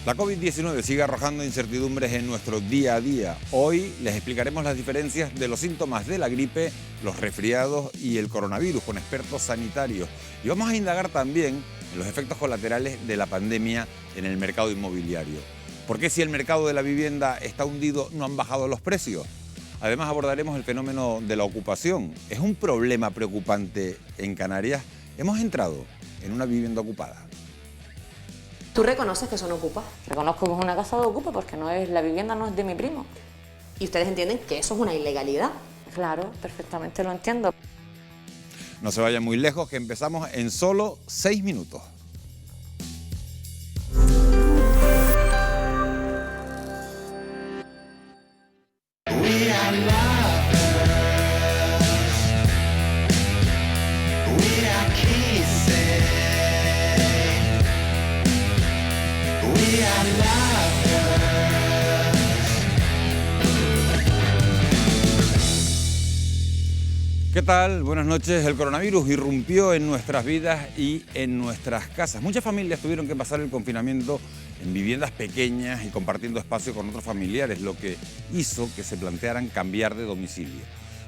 La COVID-19 sigue arrojando incertidumbres en nuestro día a día. Hoy les explicaremos las diferencias de los síntomas de la gripe, los resfriados y el coronavirus con expertos sanitarios. Y vamos a indagar también en los efectos colaterales de la pandemia en el mercado inmobiliario. ¿Por qué si el mercado de la vivienda está hundido no han bajado los precios? Además abordaremos el fenómeno de la ocupación. ¿Es un problema preocupante en Canarias? Hemos entrado en una vivienda ocupada. ¿Tú reconoces que son ocupas? Reconozco que es una casa de ocupa porque la vivienda no es de mi primo. ¿Y ustedes entienden que eso es una ilegalidad? Claro, perfectamente lo entiendo. No se vayan muy lejos, que empezamos en solo 6 minutos. ¿Qué tal? Buenas noches. El coronavirus irrumpió en nuestras vidas y en nuestras casas. Muchas familias tuvieron que pasar el confinamiento en viviendas pequeñas y compartiendo espacio con otros familiares, lo que hizo que se plantearan cambiar de domicilio.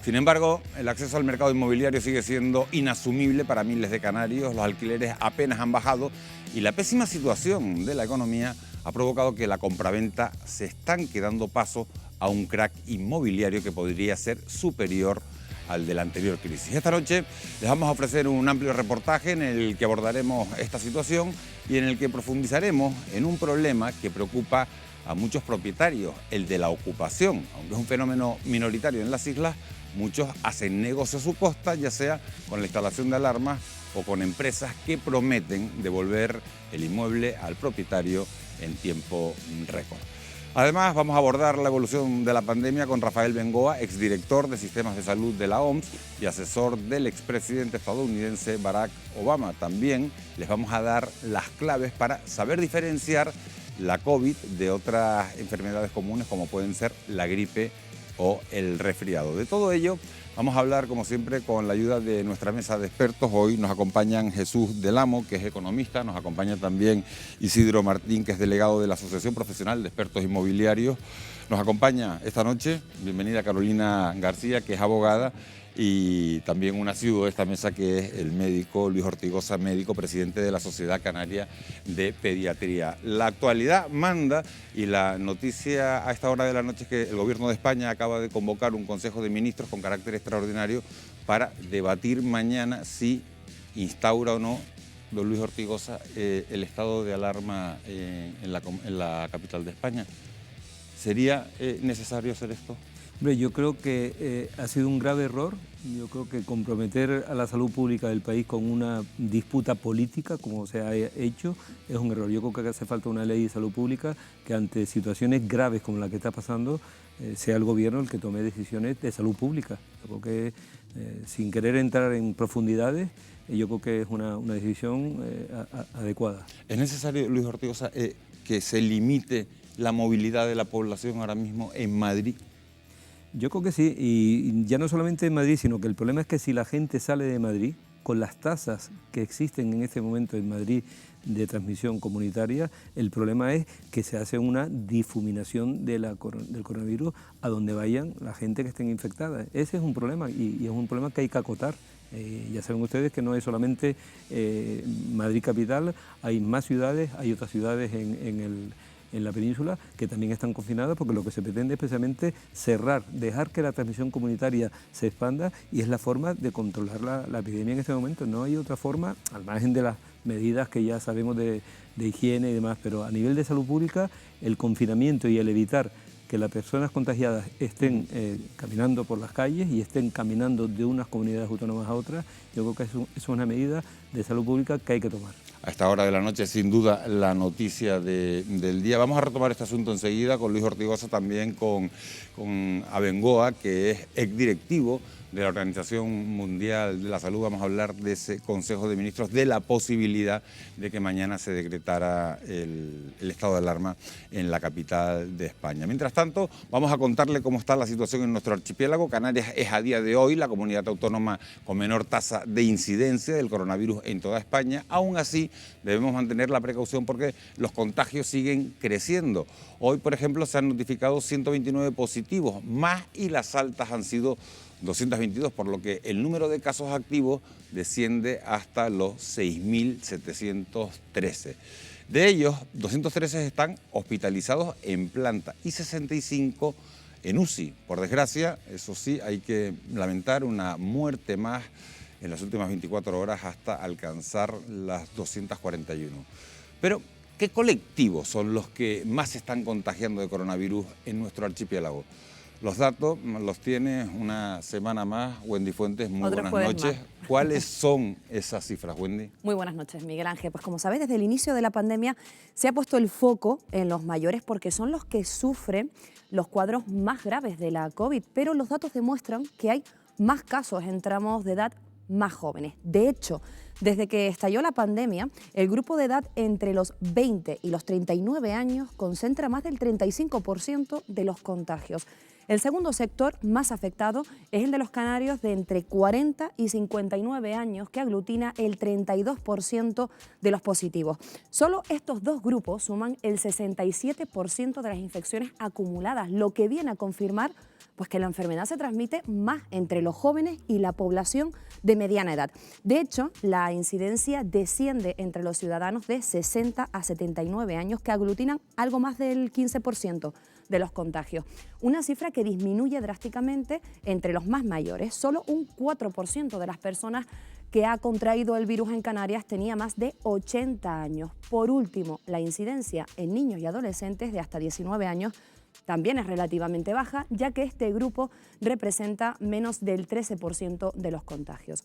Sin embargo, el acceso al mercado inmobiliario sigue siendo inasumible para miles de canarios, los alquileres apenas han bajado y la pésima situación de la economía ha provocado que la compraventa se estanque, dando paso a un crack inmobiliario que podría ser superior al de la anterior crisis. Esta noche les vamos a ofrecer un amplio reportaje en el que abordaremos esta situación y en el que profundizaremos en un problema que preocupa a muchos propietarios, el de la ocupación. Aunque es un fenómeno minoritario en las islas, muchos hacen negocio a su costa, ya sea con la instalación de alarmas o con empresas que prometen devolver el inmueble al propietario en tiempo récord. Además, vamos a abordar la evolución de la pandemia con Rafael Bengoa, exdirector de Sistemas de Salud de la OMS y asesor del expresidente estadounidense Barack Obama. También les vamos a dar las claves para saber diferenciar la COVID de otras enfermedades comunes como pueden ser la gripe o el resfriado. De todo ello vamos a hablar, como siempre, con la ayuda de nuestra mesa de expertos. Hoy nos acompañan Jesús Del Amo, que es economista, nos acompaña también Isidro Martín, que es delegado de la Asociación Profesional de Expertos Inmobiliarios. Nos acompaña esta noche, bienvenida Carolina García, que es abogada, y también un asiduo de esta mesa, que es el médico Luis Ortigosa, médico, presidente de la Sociedad Canaria de Pediatría. La actualidad manda y la noticia a esta hora de la noche es que el Gobierno de España acaba de convocar un Consejo de Ministros con carácter extraordinario para debatir mañana si instaura o no, don Luis Ortigosa, el estado de alarma en la capital de España. ¿Sería necesario hacer esto? Hombre, yo creo que ha sido un grave error. Yo creo que comprometer a la salud pública del país con una disputa política, como se ha hecho, es un error. Yo creo que hace falta una ley de salud pública que ante situaciones graves como la que está pasando, sea el gobierno el que tome decisiones de salud pública. Yo creo que, sin querer entrar en profundidades, yo creo que es una decisión adecuada. ¿Es necesario, Luis Ortigosa, que se limite la movilidad de la población ahora mismo en Madrid? Yo creo que sí, y ya no solamente en Madrid, sino que el problema es que si la gente sale de Madrid, con las tasas que existen en este momento en Madrid de transmisión comunitaria, el problema es que se hace una difuminación del coronavirus a donde vayan la gente que estén infectada. Ese es un problema y es un problema que hay que acotar. Ya saben ustedes que no es solamente Madrid capital, hay más ciudades, hay otras ciudades en la península que también están confinadas, porque lo que se pretende es precisamente cerrar, dejar que la transmisión comunitaria se expanda, y es la forma de controlar la epidemia en este momento. No hay otra forma, al margen de las medidas que ya sabemos de higiene y demás, pero a nivel de salud pública, el confinamiento y el evitar que las personas contagiadas estén caminando por las calles y estén caminando de unas comunidades autónomas a otras, yo creo que eso es una medida de salud pública que hay que tomar. A esta hora de la noche, sin duda, la noticia del día. Vamos a retomar este asunto enseguida con Luis Ortigosa, también con Abengoa, que es exdirectivo de la Organización Mundial de la Salud. Vamos a hablar de ese Consejo de Ministros, de la posibilidad de que mañana se decretara el estado de alarma en la capital de España. Mientras tanto, vamos a contarle cómo está la situación en nuestro archipiélago. Canarias es a día de hoy la comunidad autónoma con menor tasa de incidencia del coronavirus en toda España. Aún así, debemos mantener la precaución porque los contagios siguen creciendo. Hoy, por ejemplo, se han notificado 129 positivos más y las altas han sido 222, por lo que el número de casos activos desciende hasta los 6.713. De ellos, 213 están hospitalizados en planta y 65 en UCI. Por desgracia, eso sí, hay que lamentar una muerte más en las últimas 24 horas hasta alcanzar las 241. Pero, ¿qué colectivos son los que más se están contagiando de coronavirus en nuestro archipiélago? Los datos los tiene una semana más Wendy Fuentes. Muy buenas noches. ¿Cuáles son esas cifras, Wendy? Muy buenas noches, Miguel Ángel. Pues como sabéis, desde el inicio de la pandemia se ha puesto el foco en los mayores porque son los que sufren los cuadros más graves de la COVID, pero los datos demuestran que hay más casos en tramos de edad más jóvenes. De hecho, desde que estalló la pandemia, el grupo de edad entre los 20 y los 39 años concentra más del 35% de los contagios. El segundo sector más afectado es el de los canarios de entre 40 y 59 años, que aglutina el 32% de los positivos. Solo estos dos grupos suman el 67% de las infecciones acumuladas, lo que viene a confirmar pues que la enfermedad se transmite más entre los jóvenes y la población de mediana edad. De hecho, la incidencia desciende entre los ciudadanos de 60 a 79 años, que aglutinan algo más del 15% de los contagios. Una cifra que disminuye drásticamente entre los más mayores. Solo un 4% de las personas que ha contraído el virus en Canarias tenía más de 80 años. Por último, la incidencia en niños y adolescentes de hasta 19 años también es relativamente baja, ya que este grupo representa menos del 13% de los contagios.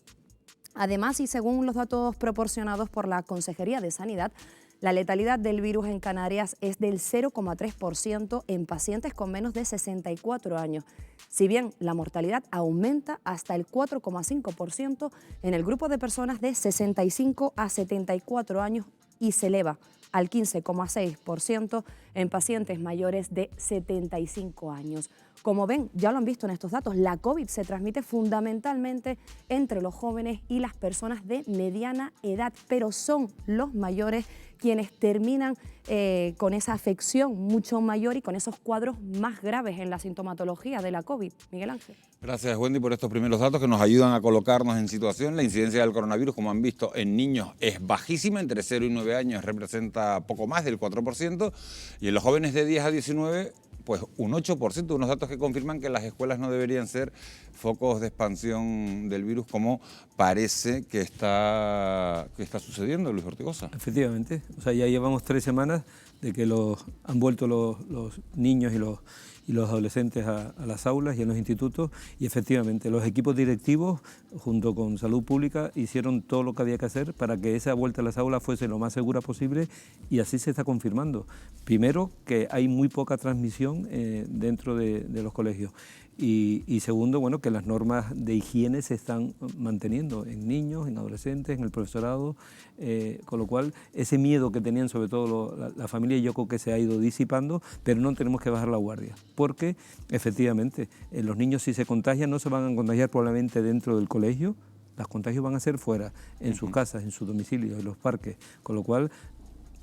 Además, y según los datos proporcionados por la Consejería de Sanidad, la letalidad del virus en Canarias es del 0,3% en pacientes con menos de 64 años, si bien la mortalidad aumenta hasta el 4,5% en el grupo de personas de 65 a 74 años y se eleva al 15,6% en pacientes mayores de 75 años. Como ven, ya lo han visto en estos datos, la COVID se transmite fundamentalmente entre los jóvenes y las personas de mediana edad, pero son los mayores quienes terminan con esa afección mucho mayor y con esos cuadros más graves en la sintomatología de la COVID. Miguel Ángel. Gracias, Wendy, por estos primeros datos que nos ayudan a colocarnos en situación. La incidencia del coronavirus, como han visto, en niños es bajísima, entre 0 y 9 años representa poco más del 4%, y en los jóvenes de 10 a 19, pues un 8%, unos datos que confirman que las escuelas no deberían ser focos de expansión del virus como parece que está sucediendo, Luis Ortigosa. Efectivamente, o sea, ya llevamos 3 semanas de que han vuelto los niños y los adolescentes a las aulas y a los institutos, y efectivamente los equipos directivos junto con Salud Pública hicieron todo lo que había que hacer para que esa vuelta a las aulas fuese lo más segura posible, y así se está confirmando. Primero, que hay muy poca transmisión dentro de los colegios, y segundo, bueno, que las normas de higiene se están manteniendo en niños, en adolescentes, en el profesorado, con lo cual ese miedo que tenían sobre todo la familia, yo creo que se ha ido disipando, pero no tenemos que bajar la guardia, porque efectivamente los niños, si se contagian, no se van a contagiar probablemente dentro del colegio, los contagios van a ser fuera, en sus casas, en sus domicilios, en los parques, con lo cual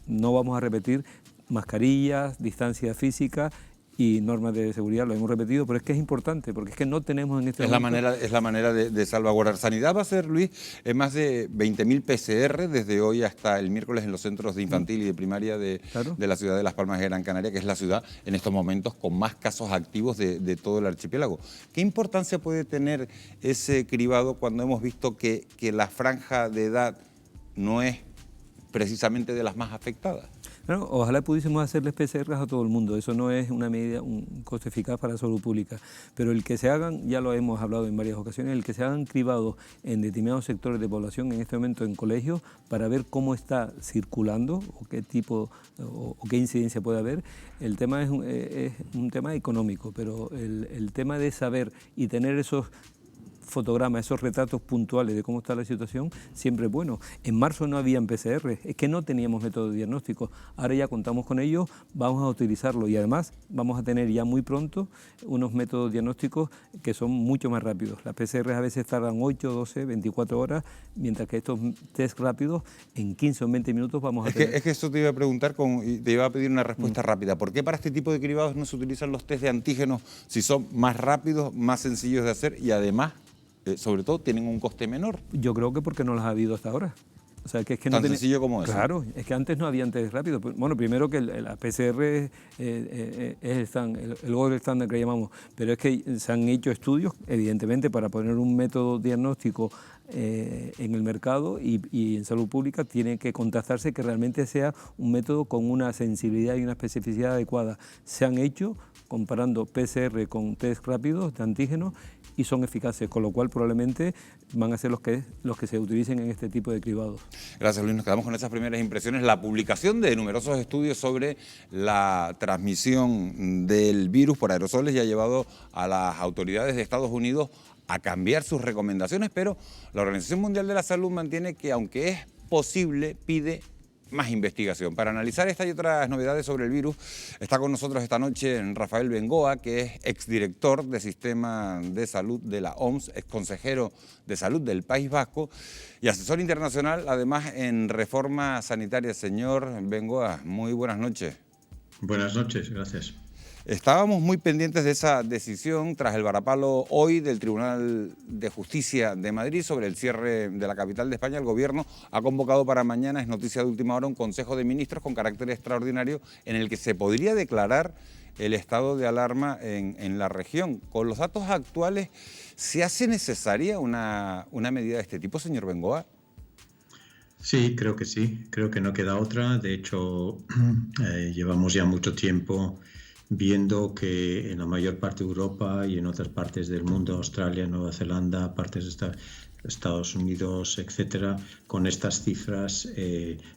no vamos a repetir mascarillas, distancia física y normas de seguridad, lo hemos repetido, pero es que es importante, porque es que no tenemos en este momento... Es la manera de salvaguardar. Sanidad va a ser, Luis, más de 20.000 PCR desde hoy hasta el miércoles en los centros de infantil y de primaria de la ciudad de Las Palmas de Gran Canaria, que es la ciudad en estos momentos con más casos activos de todo el archipiélago. ¿Qué importancia puede tener ese cribado cuando hemos visto que la franja de edad no es precisamente de las más afectadas? Bueno, ojalá pudiésemos hacerles PCR a todo el mundo, eso no es una medida, un coste eficaz para la salud pública, pero el que se hagan, ya lo hemos hablado en varias ocasiones, el que se hagan cribados en determinados sectores de población, en este momento en colegios, para ver cómo está circulando o qué tipo o qué incidencia puede haber. El tema es un tema económico, pero el tema de saber y tener esos fotogramas, esos retratos puntuales de cómo está la situación, siempre es bueno. En marzo no habían PCR, es que no teníamos método diagnóstico. Ahora ya contamos con ellos, vamos a utilizarlo y además vamos a tener ya muy pronto unos métodos diagnósticos que son mucho más rápidos. Las PCR a veces tardan 8, 12, 24 horas, mientras que estos test rápidos en 15 o 20 minutos vamos a tener... Es que eso te iba a preguntar y te iba a pedir una respuesta rápida. ¿Por qué para este tipo de cribados no se utilizan los test de antígenos si son más rápidos, más sencillos de hacer y además, sobre todo, tienen un coste menor? Yo creo que porque no los ha habido hasta ahora. O sea, que es que Tan no sencillo como eso. Claro, es que antes no había test rápido. Bueno, primero que la PCR es el gold estándar que llamamos, pero es que se han hecho estudios, evidentemente, para poner un método diagnóstico en el mercado y en salud pública tiene que contrastarse que realmente sea un método con una sensibilidad y una especificidad adecuada. Se han hecho comparando PCR con test rápidos de antígenos y son eficaces, con lo cual probablemente van a ser los que se utilicen en este tipo de cribados. Gracias, Luis. Nos quedamos con esas primeras impresiones. La publicación de numerosos estudios sobre la transmisión del virus por aerosoles ya ha llevado a las autoridades de Estados Unidos a cambiar sus recomendaciones, pero la Organización Mundial de la Salud mantiene que, aunque es posible, pide más investigación. Para analizar esta y otras novedades sobre el virus, está con nosotros esta noche Rafael Bengoa, que es exdirector del Sistema de Salud de la OMS, exconsejero de Salud del País Vasco y asesor internacional, además, en reforma sanitaria. Señor Bengoa, muy buenas noches. Buenas noches, gracias. Estábamos muy pendientes de esa decisión tras el varapalo hoy del Tribunal de Justicia de Madrid sobre el cierre de la capital de España. El Gobierno ha convocado para mañana, es noticia de última hora, un Consejo de Ministros con carácter extraordinario en el que se podría declarar el estado de alarma en la región. Con los datos actuales, ¿se hace necesaria una medida de este tipo, señor Bengoa? Sí, creo que sí. Creo que no queda otra. De hecho, llevamos ya mucho tiempo viendo que en la mayor parte de Europa y en otras partes del mundo, Australia, Nueva Zelanda, partes de Estados Unidos, etcétera, con estas cifras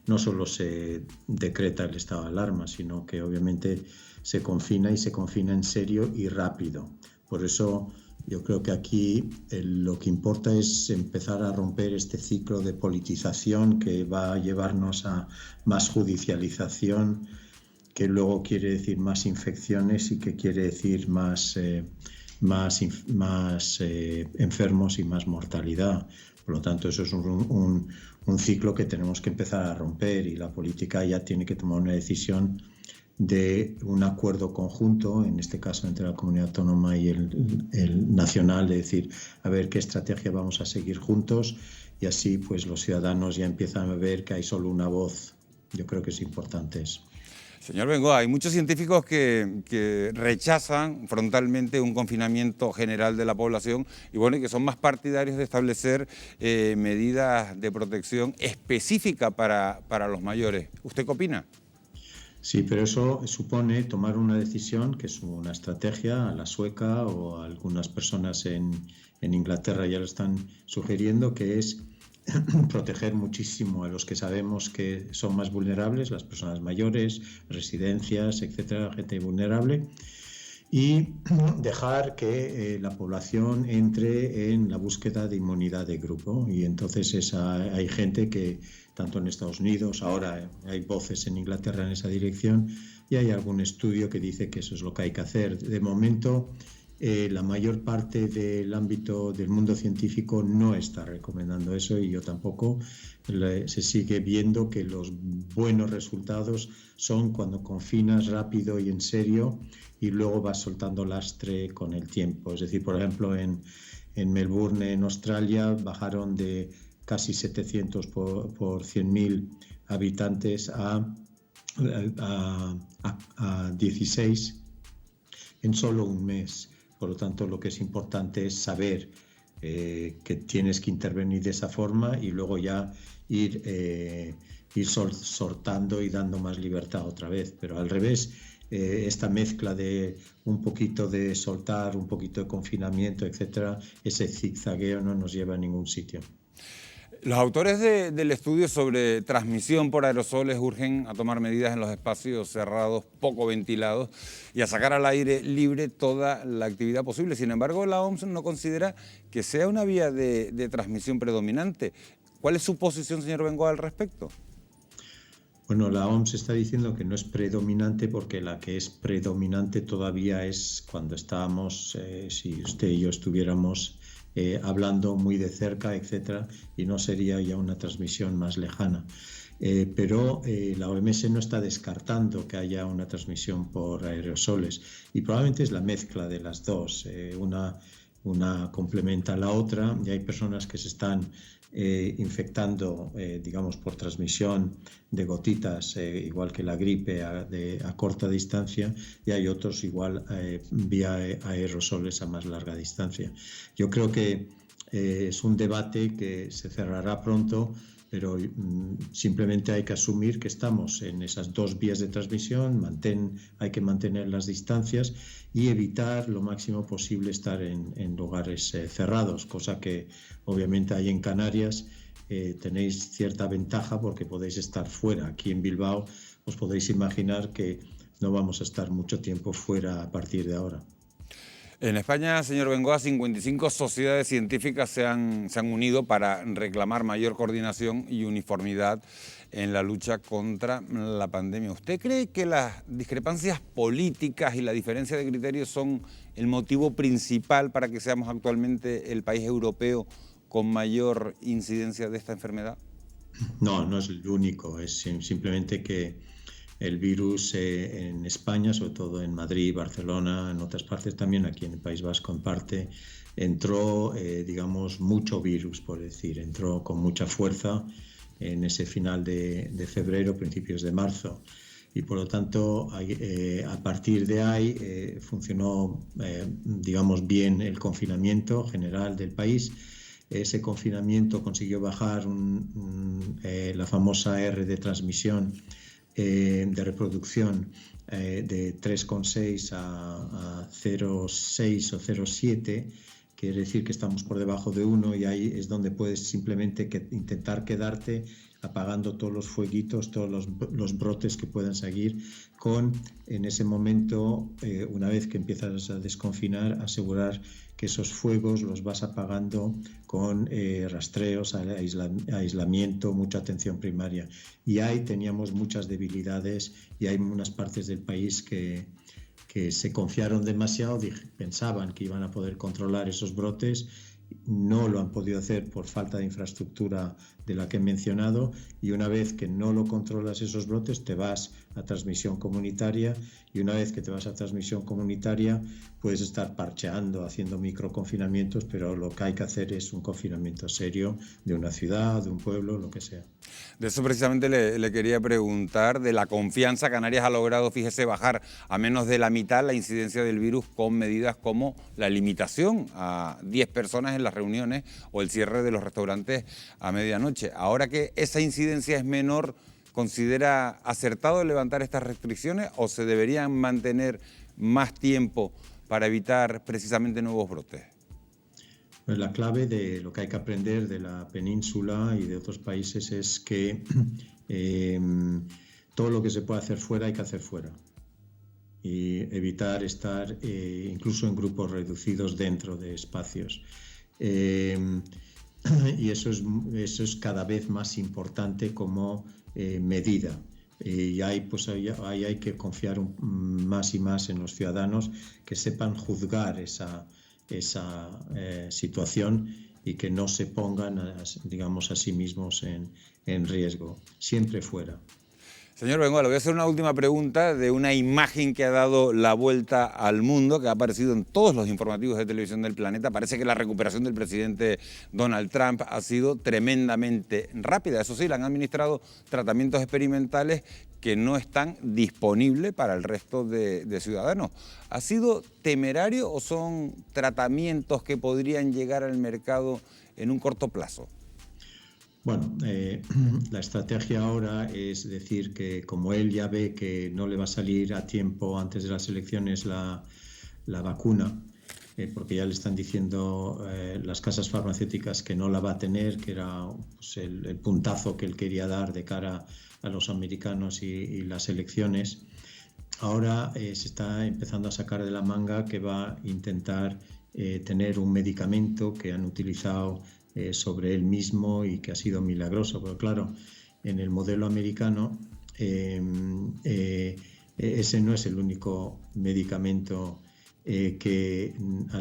no solo se decreta el estado de alarma, sino que obviamente se confina y se confina en serio y rápido. Por eso yo creo que aquí lo que importa es empezar a romper este ciclo de politización que va a llevarnos a más judicialización, que luego quiere decir más infecciones y que quiere decir más enfermos y más mortalidad. Por lo tanto, eso es un ciclo que tenemos que empezar a romper y la política ya tiene que tomar una decisión de un acuerdo conjunto, en este caso entre la comunidad autónoma y el nacional, de decir, a ver qué estrategia vamos a seguir juntos y así pues los ciudadanos ya empiezan a ver que hay solo una voz. Yo creo que es importante eso. Señor Bengoa, hay muchos científicos que rechazan frontalmente un confinamiento general de la población y bueno, que son más partidarios de establecer medidas de protección específica para los mayores. ¿Usted qué opina? Sí, pero eso supone tomar una decisión, que es una estrategia a la sueca o a algunas personas en Inglaterra ya lo están sugiriendo, que es proteger muchísimo a los que sabemos que son más vulnerables, las personas mayores, residencias, etcétera, gente vulnerable, y dejar que la población entre en la búsqueda de inmunidad de grupo. Y entonces hay gente que, tanto en Estados Unidos, ahora hay voces en Inglaterra en esa dirección, y hay algún estudio que dice que eso es lo que hay que hacer. De momento, la mayor parte del ámbito del mundo científico no está recomendando eso y yo tampoco. Se sigue viendo que los buenos resultados son cuando confinas rápido y en serio y luego vas soltando lastre con el tiempo. Es decir, por ejemplo, en Melbourne, en Australia, bajaron de casi 700 por 100.000 habitantes a 16 en solo un mes. Por lo tanto, lo que es importante es saber que tienes que intervenir de esa forma y luego ya ir soltando y dando más libertad otra vez. Pero al revés, esta mezcla de un poquito de soltar, un poquito de confinamiento, etcétera, ese zigzagueo no nos lleva a ningún sitio. Los autores del estudio sobre transmisión por aerosoles urgen a tomar medidas en los espacios cerrados, poco ventilados, y a sacar al aire libre toda la actividad posible. Sin embargo, la OMS no considera que sea una vía de transmisión predominante. ¿Cuál es su posición, señor Bengoa, al respecto? Bueno, la OMS está diciendo que no es predominante porque la que es predominante todavía es cuando estábamos, si usted y yo estuviéramos hablando muy de cerca, etcétera, y no sería ya una transmisión más lejana. Pero la OMS no está descartando que haya una transmisión por aerosoles y probablemente es la mezcla de las dos. Una complementa a la otra y hay personas que se están infectando, digamos, por transmisión de gotitas, igual que la gripe a corta distancia, y hay otros igual vía aerosoles a más larga distancia. Yo creo que es un debate que se cerrará pronto, pero simplemente hay que asumir que estamos en esas dos vías de transmisión, hay que mantener las distancias y evitar lo máximo posible estar en lugares cerrados, cosa que obviamente hay en Canarias. Tenéis cierta ventaja porque podéis estar fuera. Aquí en Bilbao os podéis imaginar que no vamos a estar mucho tiempo fuera a partir de ahora. En España, señor Bengoa, 55 sociedades científicas se han unido para reclamar mayor coordinación y uniformidad en la lucha contra la pandemia. ¿Usted cree que las discrepancias políticas y la diferencia de criterios son el motivo principal para que seamos actualmente el país europeo con mayor incidencia de esta enfermedad? No, no es el único. Es simplemente que el virus en España, sobre todo en Madrid, Barcelona, en otras partes también, aquí en el País Vasco en parte, entró, digamos, mucho virus, por decir, entró con mucha fuerza en ese final de febrero, principios de marzo. Y por lo tanto, a partir de ahí funcionó, digamos, bien el confinamiento general del país. Ese confinamiento consiguió bajar la famosa R de transmisión de reproducción de 3,6 a 0,6 o 0,7, quiere decir que estamos por debajo de 1 y ahí es donde puedes simplemente intentar quedarte apagando todos los fueguitos, todos los brotes que puedan seguir en ese momento, una vez que empiezas a desconfinar, asegurar que esos fuegos los vas apagando con rastreos, aislamiento, mucha atención primaria. Y ahí teníamos muchas debilidades y hay unas partes del país que se confiaron demasiado, pensaban que iban a poder controlar esos brotes, no lo han podido hacer por falta de infraestructura de la que he mencionado, y una vez que no lo controlas esos brotes te vas a transmisión comunitaria, y una vez que te vas a transmisión comunitaria puedes estar parcheando, haciendo microconfinamientos, pero lo que hay que hacer es un confinamiento serio de una ciudad, de un pueblo, lo que sea. De eso precisamente le quería preguntar, de la confianza. Canarias ha logrado, fíjese, bajar a menos de la mitad la incidencia del virus con medidas como la limitación a 10 personas en las reuniones o el cierre de los restaurantes a medianoche. Ahora que esa incidencia es menor, ¿considera acertado levantar estas restricciones o se deberían mantener más tiempo para evitar precisamente nuevos brotes? Pues la clave de lo que hay que aprender de la península y de otros países es que todo lo que se puede hacer fuera hay que hacer fuera y evitar estar incluso en grupos reducidos dentro de espacios. Y eso es cada vez más importante como medida. Y ahí hay que confiar más y más en los ciudadanos que sepan juzgar esa situación y que no se pongan, digamos, a sí mismos en riesgo, siempre fuera. Señor Bengoa, le voy a hacer una última pregunta de una imagen que ha dado la vuelta al mundo, que ha aparecido en todos los informativos de televisión del planeta. Parece que la recuperación del presidente Donald Trump ha sido tremendamente rápida. Eso sí, le han administrado tratamientos experimentales que no están disponibles para el resto de ciudadanos. ¿Ha sido temerario o son tratamientos que podrían llegar al mercado en un corto plazo? Bueno, la estrategia ahora es decir que como él ya ve que no le va a salir a tiempo antes de las elecciones la vacuna, porque ya le están diciendo las casas farmacéuticas que no la va a tener, que era pues, el puntazo que él quería dar de cara a los americanos y las elecciones. Ahora se está empezando a sacar de la manga que va a intentar tener un medicamento que han utilizado sobre él mismo y que ha sido milagroso. Pero claro, en el modelo americano ese no es el único medicamento al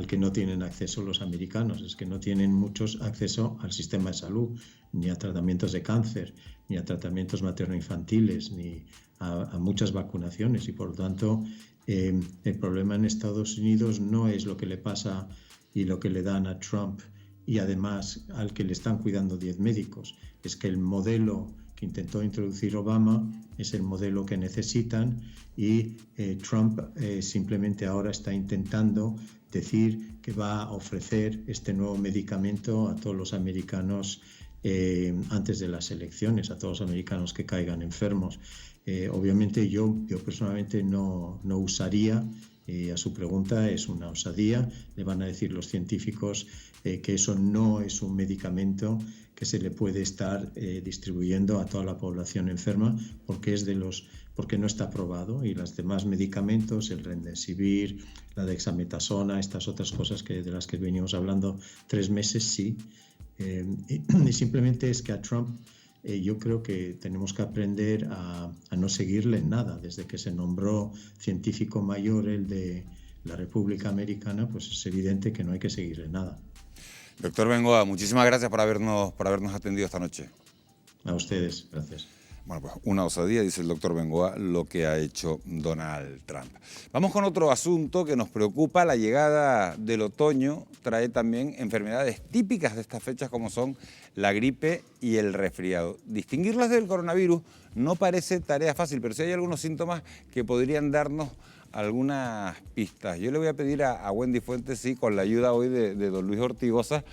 que no tienen acceso los americanos. Es que no tienen muchos acceso al sistema de salud, ni a tratamientos de cáncer, ni a tratamientos materno-infantiles, ni a muchas vacunaciones. Y por lo tanto, el problema en Estados Unidos no es lo que le pasa y lo que le dan a Trump y además al que le están cuidando 10 médicos. Es que el modelo que intentó introducir Obama es el modelo que necesitan y Trump simplemente ahora está intentando decir que va a ofrecer este nuevo medicamento a todos los americanos antes de las elecciones, a todos los americanos que caigan enfermos. Obviamente yo personalmente no usaría, a su pregunta es una osadía, le van a decir los científicos que eso no es un medicamento que se le puede estar distribuyendo a toda la población enferma porque no está aprobado, y los demás medicamentos, el Remdesivir, la dexametasona, estas otras cosas de las que venimos hablando 3 meses, sí. Y simplemente es que a Trump yo creo que tenemos que aprender a no seguirle en nada. Desde que se nombró científico mayor el de la República Americana, pues es evidente que no hay que seguirle nada. Doctor Bengoa, muchísimas gracias por habernos atendido esta noche. A ustedes, gracias. Bueno, pues una osadía, dice el doctor Bengoa, lo que ha hecho Donald Trump. Vamos con otro asunto que nos preocupa. La llegada del otoño trae también enfermedades típicas de estas fechas como son la gripe y el resfriado. Distinguirlas del coronavirus no parece tarea fácil, pero sí hay algunos síntomas que podrían darnos algunas pistas. Yo le voy a pedir a Wendy Fuentes, sí, con la ayuda hoy de don Luis Ortigosa,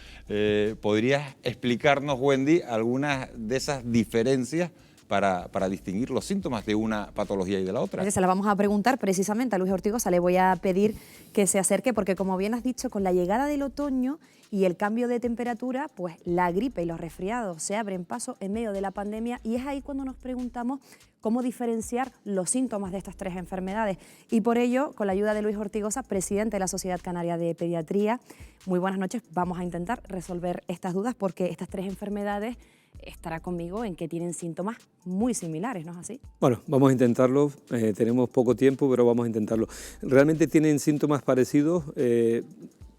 ¿podrías explicarnos, Wendy, algunas de esas diferencias para distinguir los síntomas de una patología y de la otra? Se la vamos a preguntar precisamente a Luis Ortigosa. Le voy a pedir que se acerque porque, como bien has dicho, con la llegada del otoño y el cambio de temperatura, pues la gripe y los resfriados se abren paso en medio de la pandemia, y es ahí cuando nos preguntamos cómo diferenciar los síntomas de estas 3 enfermedades. Y por ello, con la ayuda de Luis Ortigosa, presidente de la Sociedad Canaria de Pediatría, muy buenas noches. Vamos a intentar resolver estas dudas porque estas 3 enfermedades estará conmigo en que tienen síntomas muy similares, ¿no es así? Bueno, vamos a intentarlo. Tenemos poco tiempo, pero vamos a intentarlo. Realmente tienen síntomas parecidos.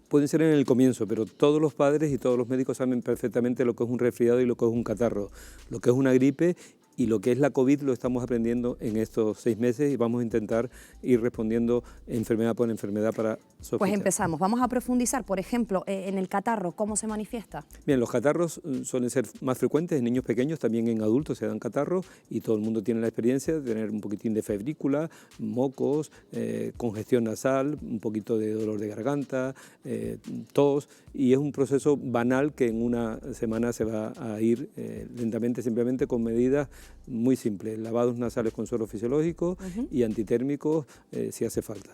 Pueden ser en el comienzo, pero todos los padres y todos los médicos saben perfectamente lo que es un resfriado y lo que es un catarro, lo que es una gripe. Y lo que es la COVID lo estamos aprendiendo en estos 6 meses y vamos a intentar ir respondiendo enfermedad por enfermedad para sospechar. Pues empezamos. Vamos a profundizar, por ejemplo, en el catarro, ¿cómo se manifiesta? Bien, los catarros suelen ser más frecuentes en niños pequeños, también en adultos se dan catarros y todo el mundo tiene la experiencia de tener un poquitín de febrícula, mocos, congestión nasal, un poquito de dolor de garganta, tos, y es un proceso banal que en una semana se va a ir lentamente, simplemente con medidas muy simples, lavados nasales con suero fisiológico y antitérmicos si hace falta.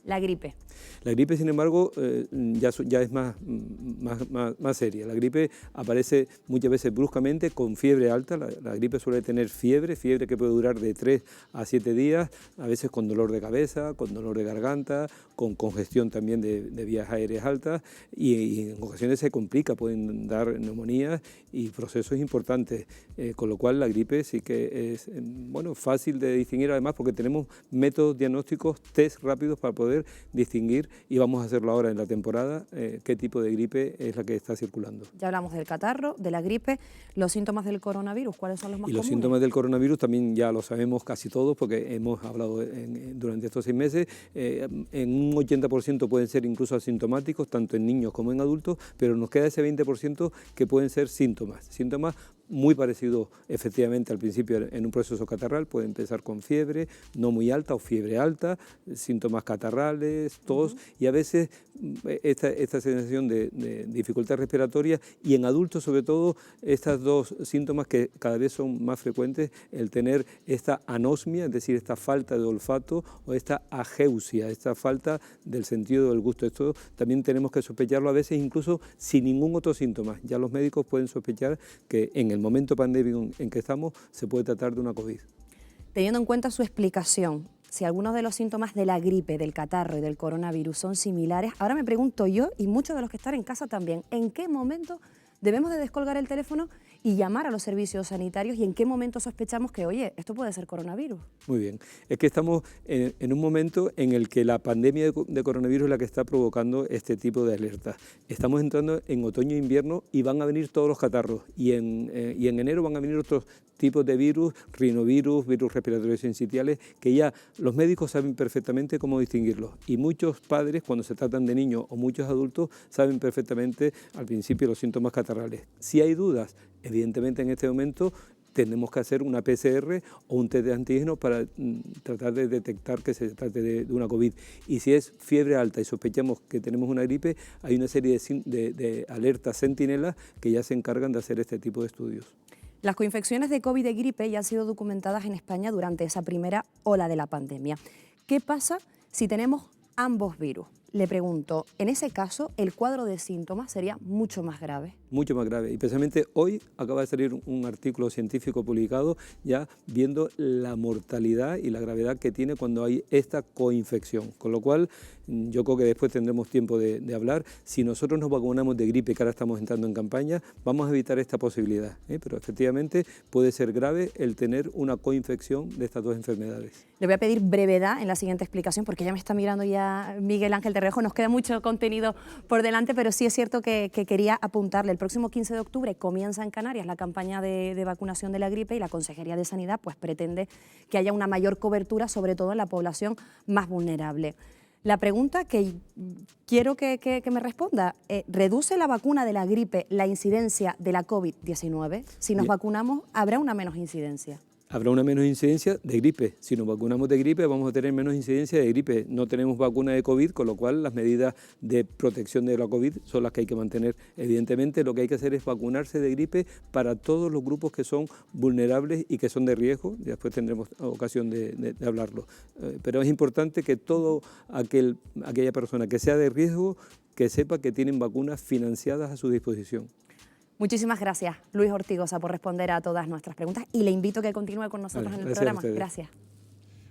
La gripe. La gripe, sin embargo, ya es más seria. La gripe aparece muchas veces bruscamente con fiebre alta. La gripe suele tener fiebre que puede durar de 3 a 7 días, a veces con dolor de cabeza, con dolor de garganta, con congestión también de vías aéreas altas y en ocasiones se complica, pueden dar neumonías y procesos importantes, con lo cual la gripe sí que es fácil de distinguir, además porque tenemos métodos diagnósticos, test rápidos para poder distinguir, y vamos a hacerlo ahora en la temporada, qué tipo de gripe es la que está circulando. Ya hablamos del catarro, de la gripe, los síntomas del coronavirus, ¿cuáles son los más comunes? Y los síntomas del coronavirus también ya lo sabemos casi todos porque hemos hablado durante estos 6 meses, en un 80% pueden ser incluso asintomáticos, tanto en niños como en adultos, pero nos queda ese 20% que pueden ser síntomas muy parecidos efectivamente al principio en un proceso catarral. Puede empezar con fiebre no muy alta o fiebre alta, síntomas catarrales, tos, y a veces esta sensación de dificultad respiratoria, y en adultos sobre todo estos dos síntomas que cada vez son más frecuentes, el tener esta anosmia, es decir, esta falta de olfato, o esta ageusia, esta falta del sentido del gusto. Esto también tenemos que sospecharlo a veces incluso sin ningún otro síntoma. Ya los médicos pueden sospechar que en el momento pandémico en que estamos se puede tratar de una COVID. Teniendo en cuenta su explicación, si algunos de los síntomas de la gripe, del catarro y del coronavirus son similares, ahora me pregunto yo, y muchos de los que están en casa también, ¿en qué momento debemos de descolgar el teléfono y llamar a los servicios sanitarios, y en qué momento sospechamos que, oye, esto puede ser coronavirus? Muy bien, es que estamos en un momento en el que la pandemia de coronavirus es la que está provocando este tipo de alertas. Estamos entrando en otoño e invierno y van a venir todos los catarros, y en enero van a venir otros tipos de virus, rinovirus, virus respiratorios sincitiales, que ya los médicos saben perfectamente cómo distinguirlos, y muchos padres, cuando se tratan de niños o muchos adultos, saben perfectamente al principio los síntomas catarrales. Si hay dudas, evidentemente en este momento tenemos que hacer una PCR o un test de antígenos para tratar de detectar que se trate de una COVID. Y si es fiebre alta y sospechamos que tenemos una gripe, hay una serie de alertas centinelas que ya se encargan de hacer este tipo de estudios. Las coinfecciones de COVID y gripe ya han sido documentadas en España durante esa primera ola de la pandemia. ¿Qué pasa si tenemos ambos virus? Le pregunto, en ese caso, ¿el cuadro de síntomas sería mucho más grave? Mucho más grave. Y precisamente hoy acaba de salir un artículo científico publicado ya viendo la mortalidad y la gravedad que tiene cuando hay esta coinfección. Con lo cual, yo creo que después tendremos tiempo de hablar. Si nosotros nos vacunamos de gripe, que ahora estamos entrando en campaña, vamos a evitar esta posibilidad. Pero efectivamente puede ser grave el tener una coinfección de estas dos enfermedades. Le voy a pedir brevedad en la siguiente explicación, porque ya me está mirando ya Miguel Ángel Terrejo. Nos queda mucho contenido por delante, pero sí es cierto que quería apuntarle. El próximo 15 de octubre comienza en Canarias la campaña de vacunación de la gripe, y la Consejería de Sanidad pues pretende que haya una mayor cobertura, sobre todo en la población más vulnerable. La pregunta que quiero que me responda, ¿reduce la vacuna de la gripe la incidencia de la COVID-19? Si nos vacunamos, ¿habrá una menos incidencia? Habrá una menos incidencia de gripe. Si nos vacunamos de gripe, vamos a tener menos incidencia de gripe. No tenemos vacuna de COVID, con lo cual las medidas de protección de la COVID son las que hay que mantener. Evidentemente, lo que hay que hacer es vacunarse de gripe para todos los grupos que son vulnerables y que son de riesgo. Después tendremos ocasión de hablarlo. Pero es importante que aquella persona que sea de riesgo, que sepa que tienen vacunas financiadas a su disposición. Muchísimas gracias, Luis Ortigosa, por responder a todas nuestras preguntas, y le invito a que continúe con nosotros en el programa. Gracias.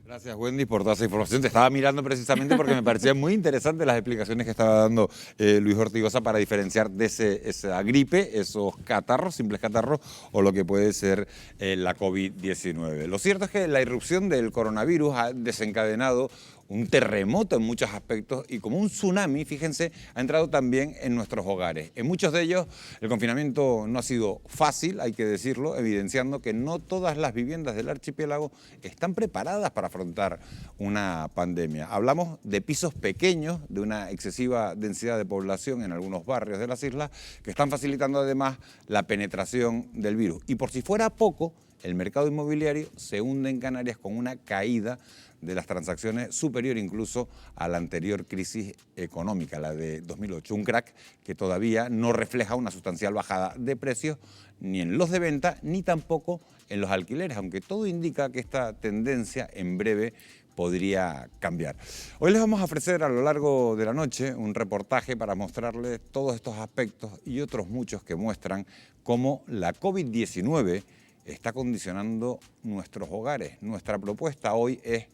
Gracias, Wendy, por toda esa información. Te estaba mirando precisamente porque me parecían muy interesantes las explicaciones que estaba dando Luis Ortigosa para diferenciar de esa gripe, esos catarros, simples catarros, o lo que puede ser la COVID-19. Lo cierto es que la irrupción del coronavirus ha desencadenado un terremoto en muchos aspectos, y como un tsunami, fíjense, ha entrado también en nuestros hogares. En muchos de ellos el confinamiento no ha sido fácil, hay que decirlo, evidenciando que no todas las viviendas del archipiélago están preparadas para afrontar una pandemia. Hablamos de pisos pequeños, de una excesiva densidad de población en algunos barrios de las islas, que están facilitando además la penetración del virus. Y por si fuera poco, el mercado inmobiliario se hunde en Canarias con una caída de las transacciones superior incluso a la anterior crisis económica, la de 2008. Un crack que todavía no refleja una sustancial bajada de precios ni en los de venta ni tampoco en los alquileres, aunque todo indica que esta tendencia en breve podría cambiar. Hoy les vamos a ofrecer a lo largo de la noche un reportaje para mostrarles todos estos aspectos y otros muchos que muestran cómo la COVID-19 está condicionando nuestros hogares. Nuestra propuesta hoy es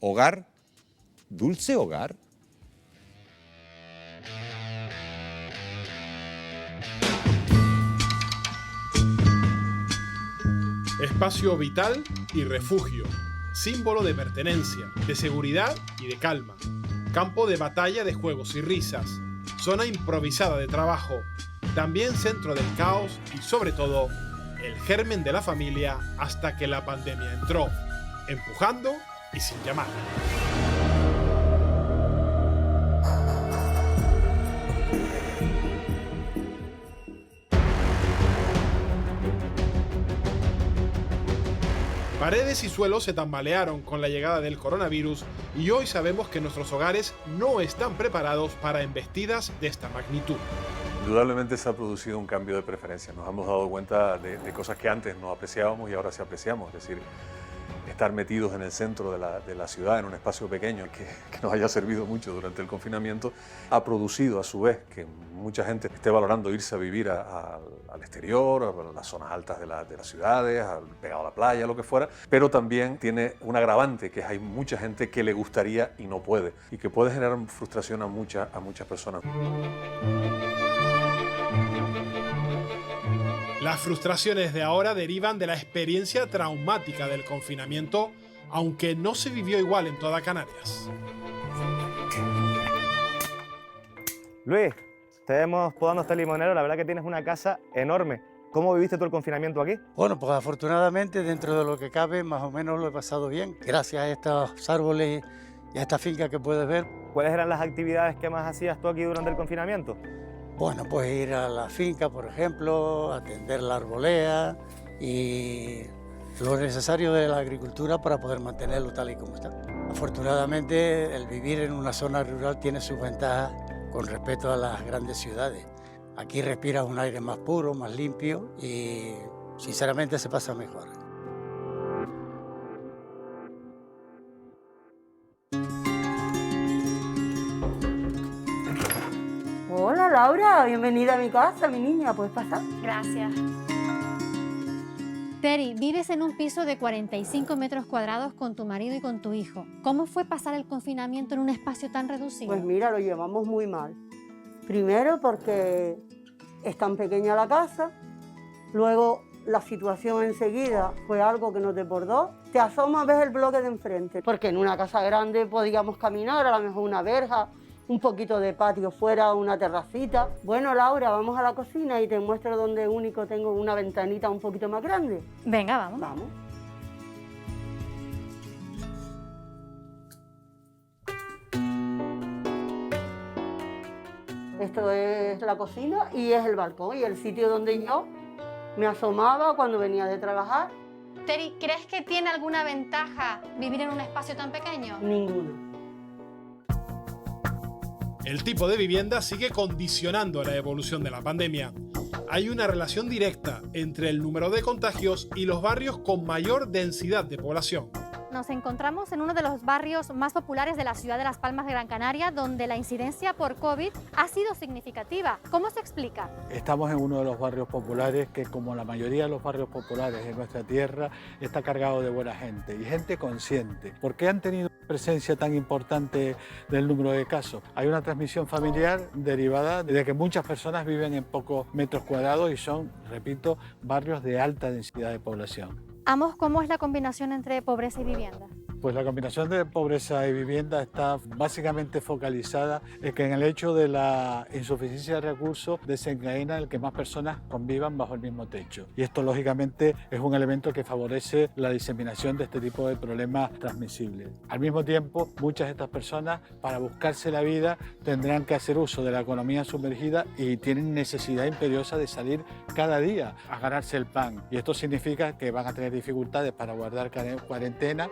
hogar, dulce hogar. Espacio vital y refugio, símbolo de pertenencia, de seguridad y de calma. Campo de batalla de juegos y risas, zona improvisada de trabajo, también centro del caos y sobre todo el germen de la familia hasta que la pandemia entró, empujando y sin llamar. Paredes y suelos se tambalearon con la llegada del coronavirus y hoy sabemos que nuestros hogares no están preparados para embestidas de esta magnitud. Indudablemente se ha producido un cambio de preferencia. Nos hemos dado cuenta de cosas que antes no apreciábamos y ahora sí apreciamos. Es decir, estar metidos en el centro de la ciudad, en un espacio pequeño que nos haya servido mucho durante el confinamiento, ha producido a su vez que mucha gente esté valorando irse a vivir al exterior, a las zonas altas de las ciudades, pegado a la playa, lo que fuera, pero también tiene un agravante, que hay mucha gente que le gustaría y no puede, y que puede generar frustración a muchas personas. Las frustraciones de ahora derivan de la experiencia traumática del confinamiento, aunque no se vivió igual en toda Canarias. Luis, te vemos podando este limonero, la verdad que tienes una casa enorme. ¿Cómo viviste tú el confinamiento aquí? Bueno, pues afortunadamente dentro de lo que cabe más o menos lo he pasado bien, gracias a estos árboles y a esta finca que puedes ver. ¿Cuáles eran las actividades que más hacías tú aquí durante el confinamiento? Bueno, pues ir a la finca, por ejemplo, atender la arbolea y lo necesario de la agricultura para poder mantenerlo tal y como está. Afortunadamente, el vivir en una zona rural tiene sus ventajas con respecto a las grandes ciudades. Aquí respiras un aire más puro, más limpio y sinceramente se pasa mejor. Hola Laura, bienvenida a mi casa, mi niña, ¿puedes pasar? Gracias. Teri, vives en un piso de 45 metros cuadrados con tu marido y con tu hijo. ¿Cómo fue pasar el confinamiento en un espacio tan reducido? Pues mira, lo llevamos muy mal. Primero porque es tan pequeña la casa, luego la situación enseguida fue algo que nos desbordó. Te asomas, ves el bloque de enfrente, porque en una casa grande podíamos caminar, a lo mejor una verja, un poquito de patio fuera, una terracita. Bueno, Laura, vamos a la cocina y te muestro donde único tengo una ventanita un poquito más grande. Venga, vamos. Vamos. Esto es la cocina y es el balcón y el sitio donde yo me asomaba cuando venía de trabajar. Teri, ¿crees que tiene alguna ventaja vivir en un espacio tan pequeño? Ninguna. El tipo de vivienda sigue condicionando la evolución de la pandemia. Hay una relación directa entre el número de contagios y los barrios con mayor densidad de población. Nos encontramos en uno de los barrios más populares de la ciudad de Las Palmas de Gran Canaria, donde la incidencia por COVID ha sido significativa. ¿Cómo se explica? Estamos en uno de los barrios populares que, como la mayoría de los barrios populares en nuestra tierra, está cargado de buena gente y gente consciente. ¿Por qué han tenido presencia tan importante del número de casos? Hay una transmisión familiar derivada de que muchas personas viven en pocos metros cuadrados y son, repito, barrios de alta densidad de población. Amos, ¿cómo es la combinación entre pobreza y vivienda? Pues la combinación de pobreza y vivienda está básicamente focalizada en que en el hecho de la insuficiencia de recursos desencadena el que más personas convivan bajo el mismo techo. Y esto lógicamente es un elemento que favorece la diseminación de este tipo de problemas transmisibles. Al mismo tiempo, muchas de estas personas, para buscarse la vida, tendrán que hacer uso de la economía sumergida y tienen necesidad imperiosa de salir cada día a ganarse el pan. Y esto significa que van a tener dificultades para guardar cuarentena.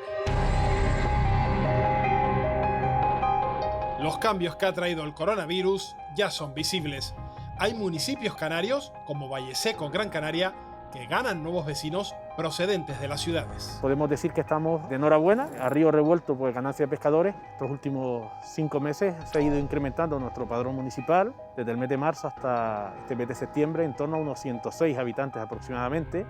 Los cambios que ha traído el coronavirus ya son visibles. Hay municipios canarios, como Valleseco, Gran Canaria, que ganan nuevos vecinos procedentes de las ciudades. Podemos decir que estamos de enhorabuena. A río revuelto, pues ganancia de pescadores. Estos últimos 5 meses se ha ido incrementando nuestro padrón municipal. Desde el mes de marzo hasta este mes de septiembre, en torno a unos 106 habitantes aproximadamente.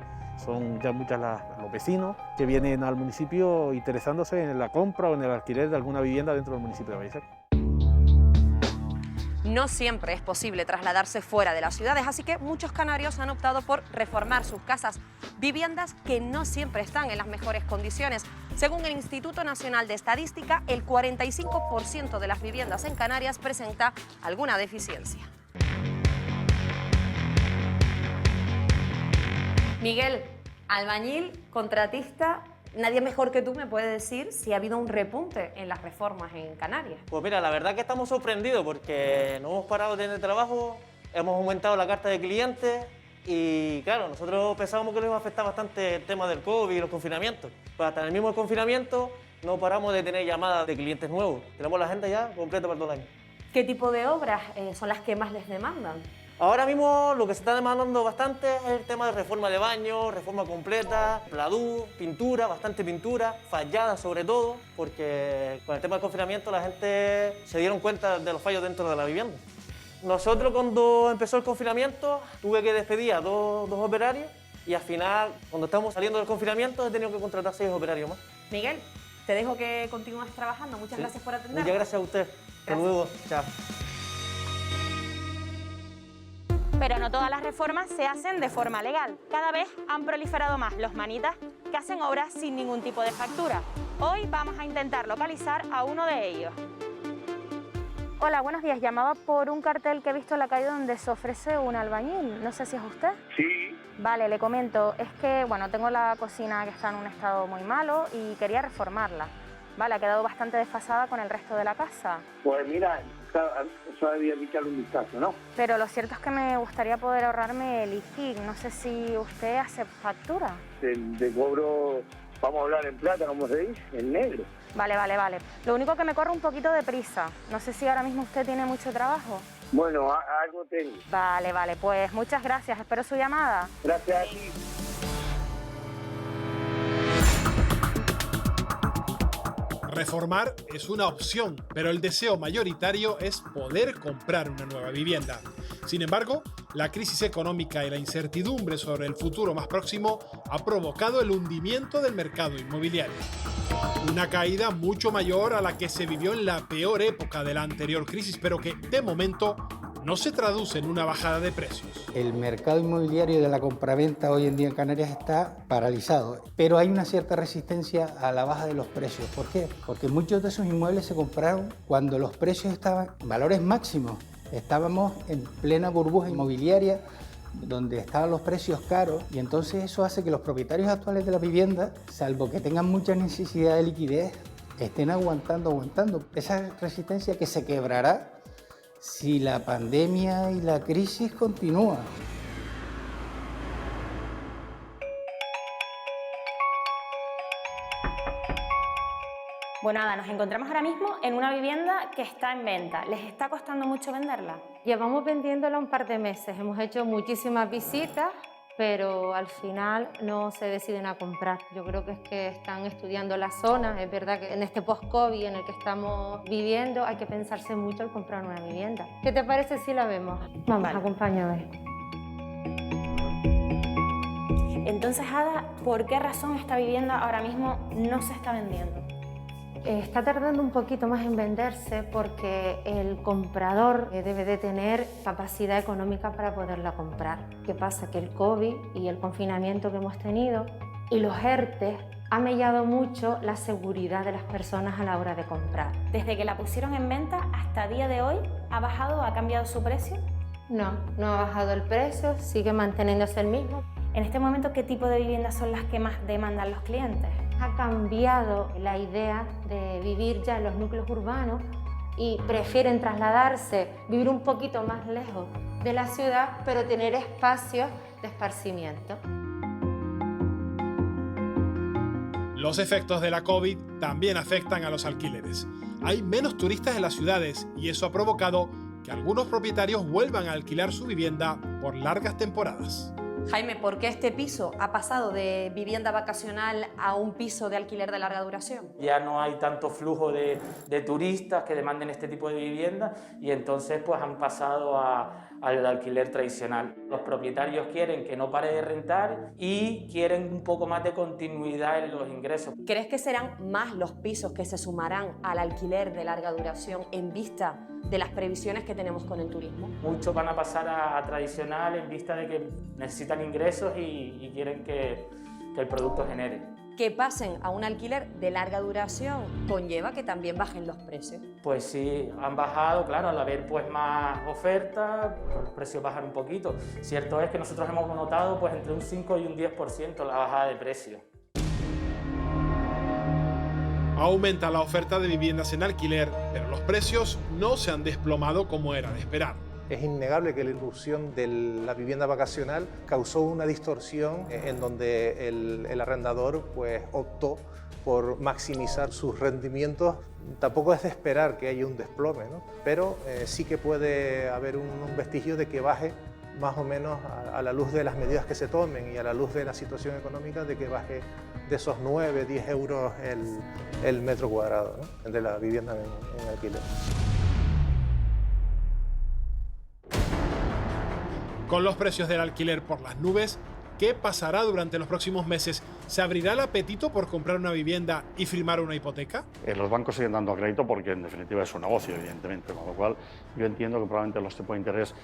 Son ya muchos los vecinos que vienen al municipio interesándose en la compra o en el alquiler de alguna vivienda dentro del municipio de Valleseco. No siempre es posible trasladarse fuera de las ciudades, así que muchos canarios han optado por reformar sus casas, viviendas que no siempre están en las mejores condiciones. Según el Instituto Nacional de Estadística, el 45% de las viviendas en Canarias presenta alguna deficiencia. Miguel, albañil, contratista, nadie mejor que tú me puede decir si ha habido un repunte en las reformas en Canarias. Pues mira, la verdad que estamos sorprendidos porque no hemos parado de tener trabajo, hemos aumentado la carta de clientes y claro, nosotros pensábamos que nos iba a afectar bastante el tema del COVID y los confinamientos. Pues hasta en el mismo confinamiento no paramos de tener llamadas de clientes nuevos. Tenemos la agenda ya completa para todo el año. ¿Qué tipo de obras son las que más les demandan? Ahora mismo lo que se está demandando bastante es el tema de reforma de baño, reforma completa, pladú, pintura, bastante pintura, fallada sobre todo, porque con el tema del confinamiento la gente se dieron cuenta de los fallos dentro de la vivienda. Nosotros cuando empezó el confinamiento tuve que despedir a dos operarios y al final, cuando estamos saliendo del confinamiento, he tenido que contratar 6 operarios más. Miguel, te dejo que continúes trabajando. Muchas gracias por atender. Muchas gracias a usted. Hasta luego. Chao. Pero no todas las reformas se hacen de forma legal. Cada vez han proliferado más los manitas que hacen obras sin ningún tipo de factura. Hoy vamos a intentar localizar a uno de ellos. Hola, buenos días. Llamaba por un cartel que he visto en la calle donde se ofrece un albañil. No sé si es usted. Sí. Vale, le comento. Es que, bueno, tengo la cocina que está en un estado muy malo y quería reformarla. Vale, ha quedado bastante desfasada con el resto de la casa. Pues mira, eso había que echarle un vistazo, ¿no? Pero lo cierto es que me gustaría poder ahorrarme el IGIC. No sé si usted hace factura. De cobro, vamos a hablar en plata, como se dice, en negro. Vale. Lo único que me corre un poquito de prisa. No sé si ahora mismo usted tiene mucho trabajo. Bueno, algo tengo. Vale, pues muchas gracias. Espero su llamada. Gracias a ti. Reformar es una opción, pero el deseo mayoritario es poder comprar una nueva vivienda. Sin embargo, la crisis económica y la incertidumbre sobre el futuro más próximo ha provocado el hundimiento del mercado inmobiliario. Una caída mucho mayor a la que se vivió en la peor época de la anterior crisis, pero que, de momento, no se traduce en una bajada de precios. El mercado inmobiliario de la compraventa hoy en día en Canarias está paralizado, pero hay una cierta resistencia a la baja de los precios. ¿Por qué? Porque muchos de esos inmuebles se compraron cuando los precios estaban en valores máximos. Estábamos en plena burbuja inmobiliaria donde estaban los precios caros y entonces eso hace que los propietarios actuales de la vivienda, salvo que tengan mucha necesidad de liquidez, estén aguantando. Esa resistencia que se quebrará si la pandemia y la crisis continúan. Bueno, nada, nos encontramos ahora mismo en una vivienda que está en venta. ¿Les está costando mucho venderla? Llevamos vendiéndola un par de meses. Hemos hecho muchísimas visitas, pero al final no se deciden a comprar. Yo creo que es que están estudiando la zona. Es verdad que en este post-COVID en el que estamos viviendo hay que pensarse mucho al comprar una vivienda. ¿Qué te parece si la vemos? Vamos, vale. Acompáñame. Entonces, Ada, ¿por qué razón esta vivienda ahora mismo no se está vendiendo? Está tardando un poquito más en venderse porque el comprador debe de tener capacidad económica para poderla comprar. ¿Qué pasa? Que el COVID y el confinamiento que hemos tenido y los ERTE han mellado mucho la seguridad de las personas a la hora de comprar. Desde que la pusieron en venta hasta el día de hoy, ¿ha bajado o ha cambiado su precio? No ha bajado el precio, sigue manteniéndose el mismo. En este momento, ¿qué tipo de viviendas son las que más demandan los clientes? Ha cambiado la idea de vivir ya en los núcleos urbanos y prefieren trasladarse, vivir un poquito más lejos de la ciudad, pero tener espacios de esparcimiento. Los efectos de la COVID también afectan a los alquileres. Hay menos turistas en las ciudades y eso ha provocado que algunos propietarios vuelvan a alquilar su vivienda por largas temporadas. Jaime, ¿por qué este piso ha pasado de vivienda vacacional a un piso de alquiler de larga duración? Ya no hay tanto flujo de turistas que demanden este tipo de vivienda y entonces pues han pasado al alquiler tradicional. Los propietarios quieren que no pare de rentar y quieren un poco más de continuidad en los ingresos. ¿Crees que serán más los pisos que se sumarán al alquiler de larga duración en vista de las previsiones que tenemos con el turismo? Muchos van a pasar a tradicional en vista de que necesitan ingresos y quieren que el producto genere. Que pasen a un alquiler de larga duración conlleva que también bajen los precios. Pues sí, han bajado, claro, al haber pues más oferta, los precios bajan un poquito. Cierto es que nosotros hemos notado pues entre un 5 y un 10% la bajada de precios. Aumenta la oferta de viviendas en alquiler, pero los precios no se han desplomado como era de esperar. Es innegable que la irrupción de la vivienda vacacional causó una distorsión en donde el arrendador pues, optó por maximizar sus rendimientos. Tampoco es de esperar que haya un desplome, ¿no? Pero sí que puede haber un vestigio de que baje más o menos a la luz de las medidas que se tomen y a la luz de la situación económica, de que baje de esos 9, 10 euros el metro cuadrado, ¿no? De la vivienda en alquiler. Con los precios del alquiler por las nubes, ¿qué pasará durante los próximos meses? ¿Se abrirá el apetito por comprar una vivienda y firmar una hipoteca? Los bancos siguen dando crédito porque en definitiva es un negocio, evidentemente, con lo cual yo entiendo que probablemente los tipos de interés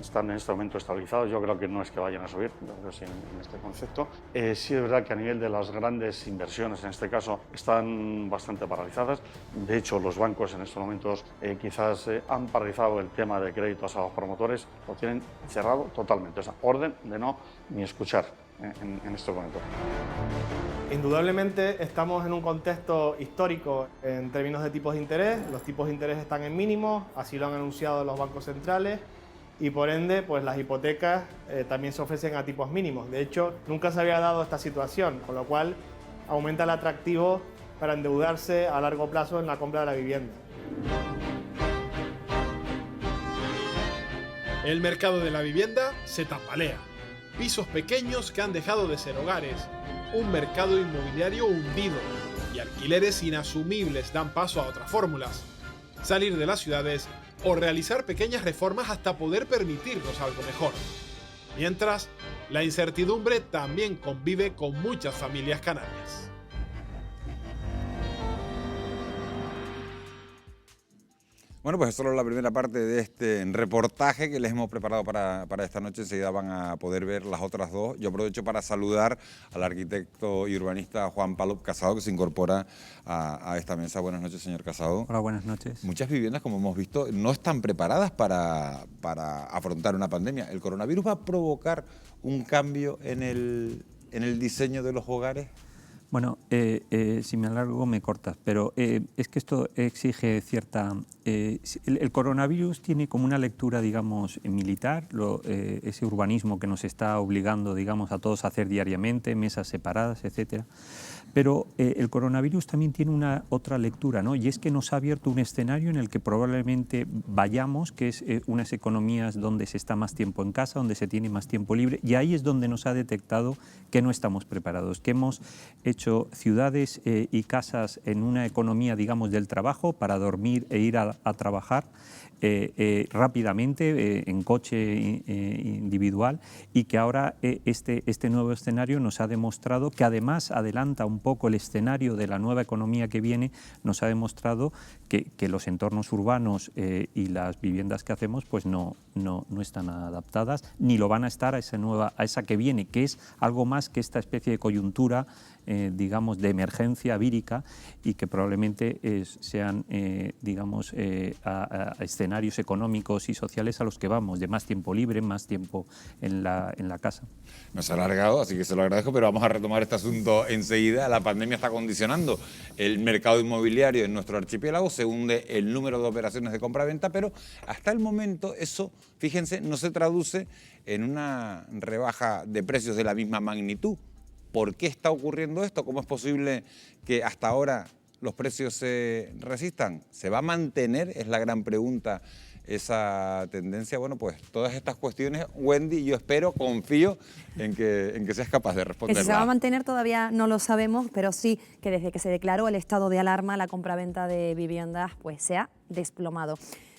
están en este momento estabilizados. Yo creo que no es que vayan a subir, yo creo que sí en este concepto. Sí es verdad que a nivel de las grandes inversiones, en este caso, están bastante paralizadas. De hecho, los bancos en estos momentos quizás han paralizado el tema de créditos a los promotores, lo tienen cerrado totalmente, o sea, orden de no ni escuchar en este momento. Indudablemente estamos en un contexto histórico en términos de tipos de interés. Los tipos de interés están en mínimos, así lo han anunciado los bancos centrales, y por ende pues las hipotecas también se ofrecen a tipos mínimos. De hecho, nunca se había dado esta situación, con lo cual aumenta el atractivo para endeudarse a largo plazo en la compra de la vivienda. El mercado de la vivienda se tambalea. Pisos pequeños que han dejado de ser hogares, un mercado inmobiliario hundido y alquileres inasumibles dan paso a otras fórmulas. Salir de las ciudades o realizar pequeñas reformas hasta poder permitirnos algo mejor. Mientras, la incertidumbre también convive con muchas familias canarias. Bueno, pues es solo la primera parte de este reportaje que les hemos preparado para esta noche. Enseguida van a poder ver las otras dos. Yo aprovecho para saludar al arquitecto y urbanista Juan Pablo Casado, que se incorpora a esta mesa. Buenas noches, señor Casado. Hola, buenas noches. Muchas viviendas, como hemos visto, no están preparadas para afrontar una pandemia. ¿El coronavirus va a provocar un cambio en el diseño de los hogares? Bueno, si me alargo me cortas, pero es que esto exige cierta... el coronavirus tiene como una lectura, digamos, militar, ese urbanismo que nos está obligando, digamos, a todos a hacer diariamente, mesas separadas, etcétera. Pero el coronavirus también tiene una otra lectura, ¿no? Y es que nos ha abierto un escenario en el que probablemente vayamos, que es unas economías donde se está más tiempo en casa, donde se tiene más tiempo libre, y ahí es donde nos ha detectado que no estamos preparados, que hemos hecho ciudades y casas en una economía, digamos, del trabajo para dormir e ir a trabajar rápidamente en coche individual, y que ahora este nuevo escenario nos ha demostrado que además adelanta un poco el escenario de la nueva economía que viene, nos ha demostrado que los entornos urbanos y las viviendas que hacemos pues no están adaptadas, ni lo van a estar a esa que viene, que es algo más que esta especie de coyuntura digamos, de emergencia vírica, y que probablemente sean, digamos, a escenarios económicos y sociales a los que vamos, de más tiempo libre, más tiempo en la casa. Nos ha alargado, así que se lo agradezco, pero vamos a retomar este asunto enseguida. La pandemia está condicionando el mercado inmobiliario en nuestro archipiélago, se hunde el número de operaciones de compra-venta, pero hasta el momento eso, fíjense, no se traduce en una rebaja de precios de la misma magnitud. ¿Por qué está ocurriendo esto? ¿Cómo es posible que hasta ahora los precios se resistan? ¿Se va a mantener? Es la gran pregunta, esa tendencia. Bueno, pues todas estas cuestiones, Wendy, yo espero, confío en que seas capaz de responderlas. Que si se va a mantener todavía no lo sabemos, pero sí que desde que se declaró el estado de alarma, la compraventa de viviendas pues se ha desplomado.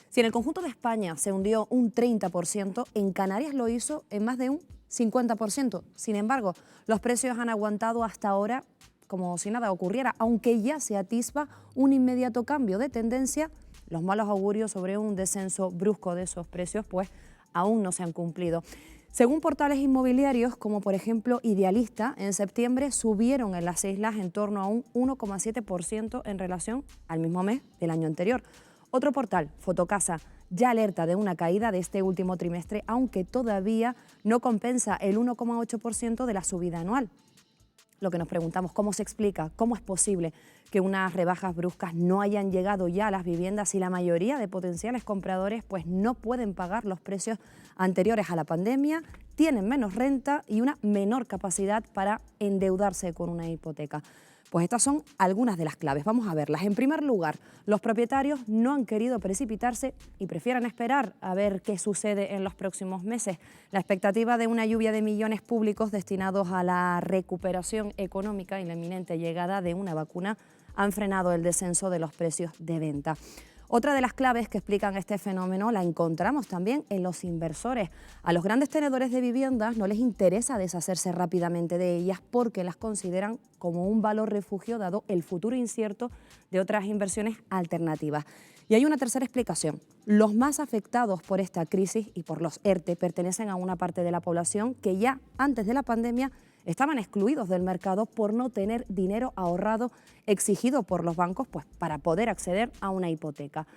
Si en el conjunto de España se hundió un 30%, en Canarias lo hizo en más de un 50%. Sin embargo, los precios han aguantado hasta ahora como si nada ocurriera, aunque ya se atisba un inmediato cambio de tendencia. Los malos augurios sobre un descenso brusco de esos precios pues aún no se han cumplido. Según portales inmobiliarios como por ejemplo Idealista, en septiembre subieron en las islas en torno a un 1,7% en relación al mismo mes del año anterior. Otro portal, Fotocasa, ya alerta de una caída de este último trimestre, aunque todavía no compensa el 1,8% de la subida anual. lo que nos preguntamos, ¿cómo se explica? ¿Cómo es posible que unas rebajas bruscas no hayan llegado ya a las viviendas y la mayoría de potenciales compradores pues no pueden pagar los precios anteriores a la pandemia, tienen menos renta y una menor capacidad para endeudarse con una hipoteca? Pues estas son algunas de las claves. Vamos a verlas. En primer lugar, los propietarios no han querido precipitarse y prefieren esperar a ver qué sucede en los próximos meses. La expectativa de una lluvia de millones públicos destinados a la recuperación económica y la inminente llegada de una vacuna han frenado el descenso de los precios de venta. Otra de las claves que explican este fenómeno la encontramos también en los inversores. A los grandes tenedores de viviendas no les interesa deshacerse rápidamente de ellas porque las consideran como un valor refugio dado el futuro incierto de otras inversiones alternativas. Y hay una tercera explicación. Los más afectados por esta crisis y por los ERTE pertenecen a una parte de la población que ya antes de la pandemia estaban excluidos del mercado por no tener dinero ahorrado exigido por los bancos pues, para poder acceder a una hipoteca.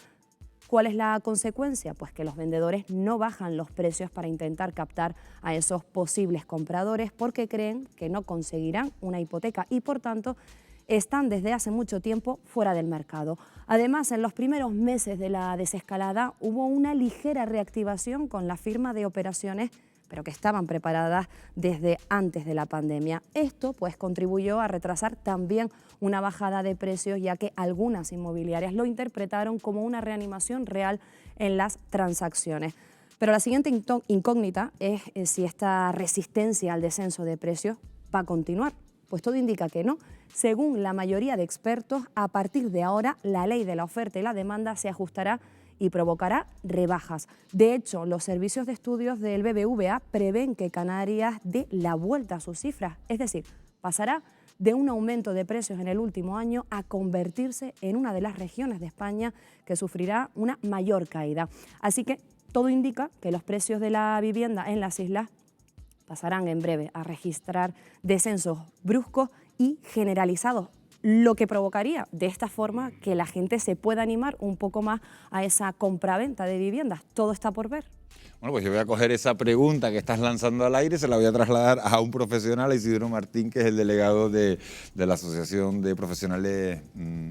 ¿Cuál es la consecuencia? Pues que los vendedores no bajan los precios para intentar captar a esos posibles compradores porque creen que no conseguirán una hipoteca y por tanto están desde hace mucho tiempo fuera del mercado. Además, en los primeros meses de la desescalada hubo una ligera reactivación con la firma de operaciones pero que estaban preparadas desde antes de la pandemia. Esto pues contribuyó a retrasar también una bajada de precios, ya que algunas inmobiliarias lo interpretaron como una reanimación real en las transacciones. Pero la siguiente incógnita es si esta resistencia al descenso de precios va a continuar. Pues todo indica que no. Según la mayoría de expertos, a partir de ahora la ley de la oferta y la demanda se ajustará y provocará rebajas. De hecho, los servicios de estudios del BBVA prevén que Canarias dé la vuelta a sus cifras, es decir, pasará de un aumento de precios en el último año a convertirse en una de las regiones de España que sufrirá una mayor caída. Así que todo indica que los precios de la vivienda en las islas pasarán en breve a registrar descensos bruscos y generalizados, lo que provocaría de esta forma que la gente se pueda animar un poco más a esa compraventa de viviendas. Todo está por ver. Bueno, pues yo voy a coger esa pregunta que estás lanzando al aire y se la voy a trasladar a un profesional, a Isidro Martín, que es el delegado de la Asociación de Profesionales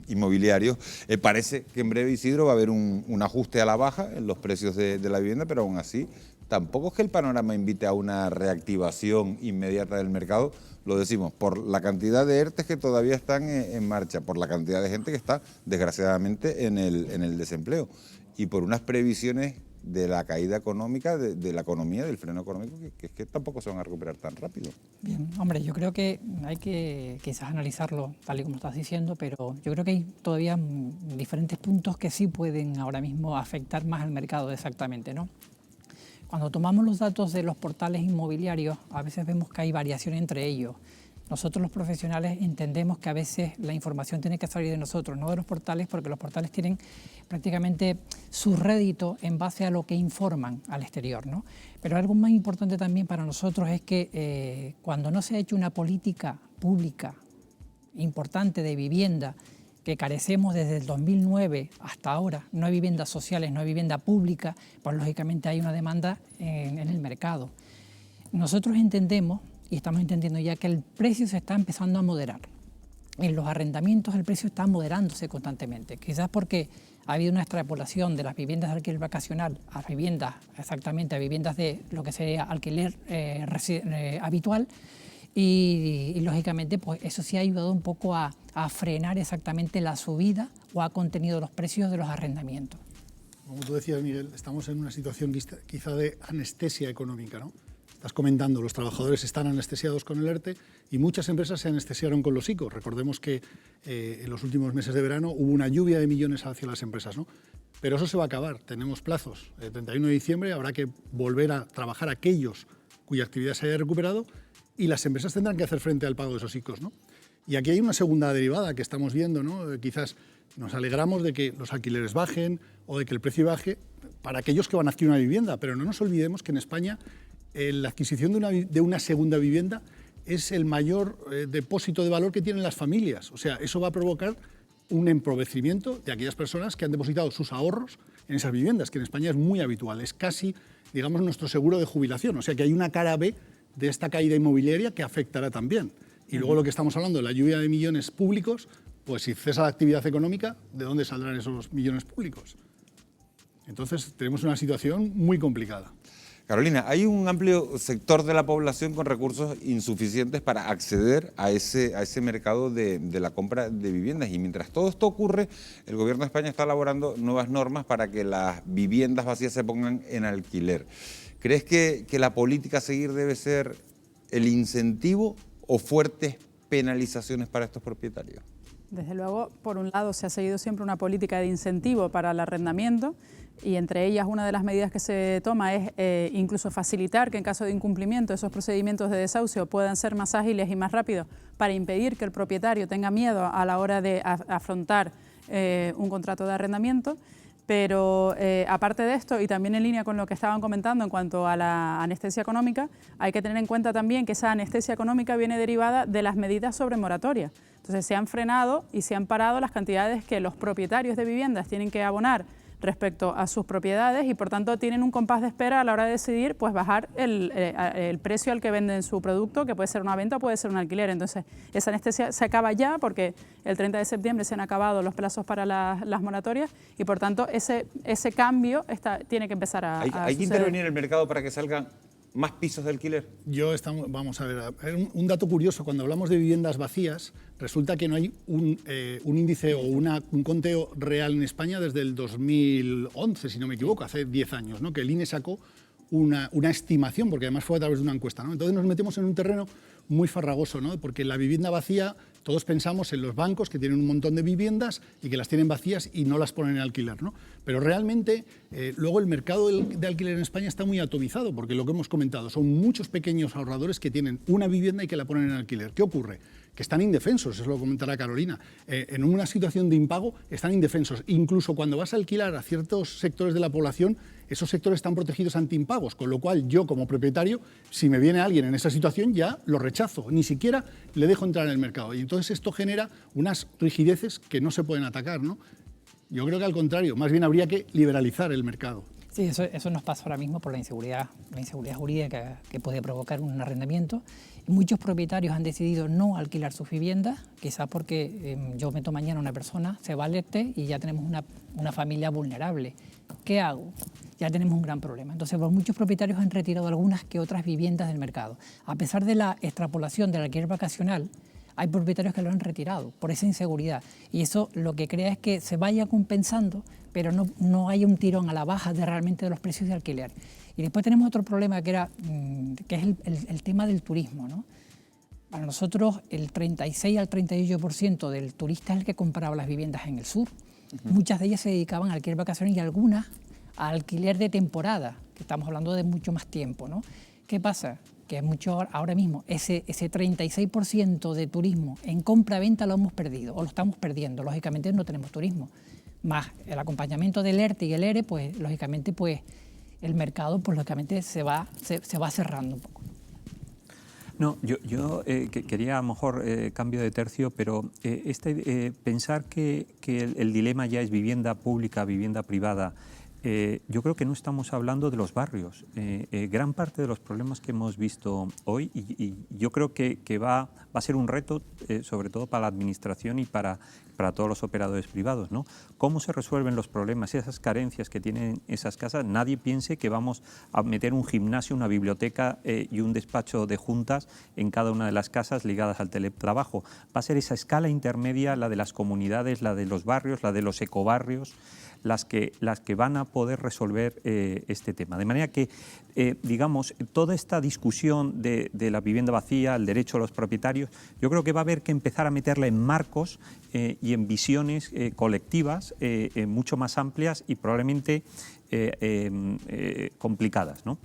Inmobiliarios. Parece que en breve, Isidro, va a haber un ajuste a la baja en los precios de la vivienda, pero aún así tampoco es que el panorama invite a una reactivación inmediata del mercado. Lo decimos, por la cantidad de ERTEs que todavía están en marcha, por la cantidad de gente que está, desgraciadamente, en el desempleo y por unas previsiones de la caída económica, de la economía, del freno económico, que tampoco se van a recuperar tan rápido. Bien, hombre, yo creo que hay que quizás analizarlo tal y como estás diciendo, pero yo creo que hay todavía diferentes puntos que sí pueden ahora mismo afectar más al mercado exactamente, ¿no? Cuando tomamos los datos de los portales inmobiliarios, a veces vemos que hay variación entre ellos. Nosotros los profesionales entendemos que a veces la información tiene que salir de nosotros, no de los portales, porque los portales tienen prácticamente su rédito en base a lo que informan al exterior, ¿no? Pero algo más importante también para nosotros es que cuando no se ha hecho una política pública importante de vivienda, que carecemos desde el 2009 hasta ahora, no hay viviendas sociales, no hay vivienda pública, pues lógicamente hay una demanda en el mercado. Nosotros entendemos, y estamos entendiendo ya, que el precio se está empezando a moderar. En los arrendamientos el precio está moderándose constantemente, quizás porque ha habido una extrapolación de las viviendas de alquiler vacacional a viviendas, exactamente a viviendas de lo que sería alquiler habitual, y lógicamente pues eso sí ha ayudado un poco a frenar exactamente la subida o ha contenido los precios de los arrendamientos. Como tú decías, Miguel, estamos en una situación quizá de anestesia económica, ¿no? Estás comentando, los trabajadores están anestesiados con el ERTE y muchas empresas se anestesiaron con los ICO. Recordemos que en los últimos meses de verano hubo una lluvia de millones hacia las empresas, ¿no? Pero eso se va a acabar, tenemos plazos. El 31 de diciembre habrá que volver a trabajar aquellos cuya actividad se haya recuperado y las empresas tendrán que hacer frente al pago de esos ICOs, ¿no? Y aquí hay una segunda derivada que estamos viendo, ¿no? Quizás nos alegramos de que los alquileres bajen o de que el precio baje para aquellos que van a adquirir una vivienda, pero no nos olvidemos que en España la adquisición de una segunda vivienda es el mayor depósito de valor que tienen las familias. O sea, eso va a provocar un empobrecimiento de aquellas personas que han depositado sus ahorros en esas viviendas, que en España es muy habitual. Es casi, digamos, nuestro seguro de jubilación. O sea, que hay una cara B de esta caída inmobiliaria que afectará también. Y luego lo que estamos hablando, la lluvia de millones públicos, pues si cesa la actividad económica, ¿de dónde saldrán esos millones públicos? Entonces tenemos una situación muy complicada. Carolina, hay un amplio sector de la población con recursos insuficientes para acceder a ese mercado de la compra de viviendas, y mientras todo esto ocurre, el Gobierno de España está elaborando nuevas normas para que las viviendas vacías se pongan en alquiler. ¿Crees que la política a seguir debe ser el incentivo o fuertes penalizaciones para estos propietarios? Desde luego, por un lado, se ha seguido siempre una política de incentivo para el arrendamiento, y entre ellas una de las medidas que se toma es incluso facilitar que en caso de incumplimiento esos procedimientos de desahucio puedan ser más ágiles y más rápidos para impedir que el propietario tenga miedo a la hora de afrontar un contrato de arrendamiento. Pero aparte de esto, y también en línea con lo que estaban comentando en cuanto a la anestesia económica, hay que tener en cuenta también que esa anestesia económica viene derivada de las medidas sobre moratoria. Entonces se han frenado y se han parado las cantidades que los propietarios de viviendas tienen que abonar respecto a sus propiedades, y por tanto tienen un compás de espera a la hora de decidir pues bajar el precio al que venden su producto, que puede ser una venta o puede ser un alquiler. Entonces esa anestesia se acaba ya, porque el 30 de septiembre se han acabado los plazos para las moratorias, y por tanto ese cambio tiene que empezar a ¿Hay que intervenir en el mercado para que salgan más pisos de alquiler? Vamos a ver, un dato curioso: cuando hablamos de viviendas vacías, resulta que no hay un índice o un conteo real en España desde el 2011, si no me equivoco, hace 10 años, ¿no? Que el INE sacó una estimación, porque además fue a través de una encuesta, ¿no? Entonces nos metemos en un terreno muy farragoso, ¿no? Porque la vivienda vacía, todos pensamos en los bancos que tienen un montón de viviendas y que las tienen vacías y no las ponen en alquiler, ¿no? Pero realmente luego el mercado de alquiler en España está muy atomizado, porque lo que hemos comentado, son muchos pequeños ahorradores que tienen una vivienda y que la ponen en alquiler. ¿Qué ocurre? Que están indefensos, eso lo comentará Carolina. En una situación de impago están indefensos. Incluso cuando vas a alquilar a ciertos sectores de la población, esos sectores están protegidos ante impagos, con lo cual yo como propietario, si me viene alguien en esa situación, ya lo rechazo, ni siquiera le dejo entrar en el mercado. Y entonces esto genera unas rigideces que no se pueden atacar, ¿no? Yo creo que al contrario, más bien habría que liberalizar el mercado. Sí, eso nos pasa ahora mismo por la inseguridad jurídica que puede provocar un arrendamiento. Muchos propietarios han decidido no alquilar sus viviendas, quizás porque yo meto mañana una persona, se va al ERTE y ya tenemos una familia vulnerable. ¿Qué hago? Ya tenemos un gran problema. Entonces, pues, muchos propietarios han retirado algunas que otras viviendas del mercado. A pesar de la extrapolación del alquiler vacacional, hay propietarios que lo han retirado por esa inseguridad, y eso lo que crea es que se vaya compensando, pero no hay un tirón a la baja realmente de los precios de alquiler. Y después tenemos otro problema que es el tema del turismo, ¿no? Para nosotros el 36 al 38% del turista es el que compraba las viviendas en el sur. Muchas de ellas se dedicaban al alquiler vacacional y algunas a alquiler de temporada, que estamos hablando de mucho más tiempo, ¿no? ¿Qué pasa? Que mucho ahora mismo ese 36% de turismo en compra-venta lo hemos perdido, o lo estamos perdiendo. Lógicamente no tenemos turismo. Más el acompañamiento del ERTE y el ERE, pues lógicamente pues el mercado pues lógicamente se va cerrando un poco. No, yo quería a lo mejor cambio de tercio, pero pensar que el dilema ya es vivienda pública, vivienda privada. Yo creo que no estamos hablando de los barrios. Gran parte de los problemas que hemos visto hoy, y yo creo que va a ser un reto, sobre todo para la administración y para todos los operadores privados, ¿no? ¿Cómo se resuelven los problemas, esas carencias que tienen esas casas? Nadie piense que vamos a meter un gimnasio, una biblioteca y un despacho de juntas en cada una de las casas ligadas al teletrabajo. Va a ser esa escala intermedia, la de las comunidades, la de los barrios, la de los ecobarrios, las que van a poder resolver este tema. De manera que, digamos, toda esta discusión de la vivienda vacía, el derecho a los propietarios, yo creo que va a haber que empezar a meterla en marcos y en visiones colectivas mucho más amplias y probablemente complicadas, ¿no?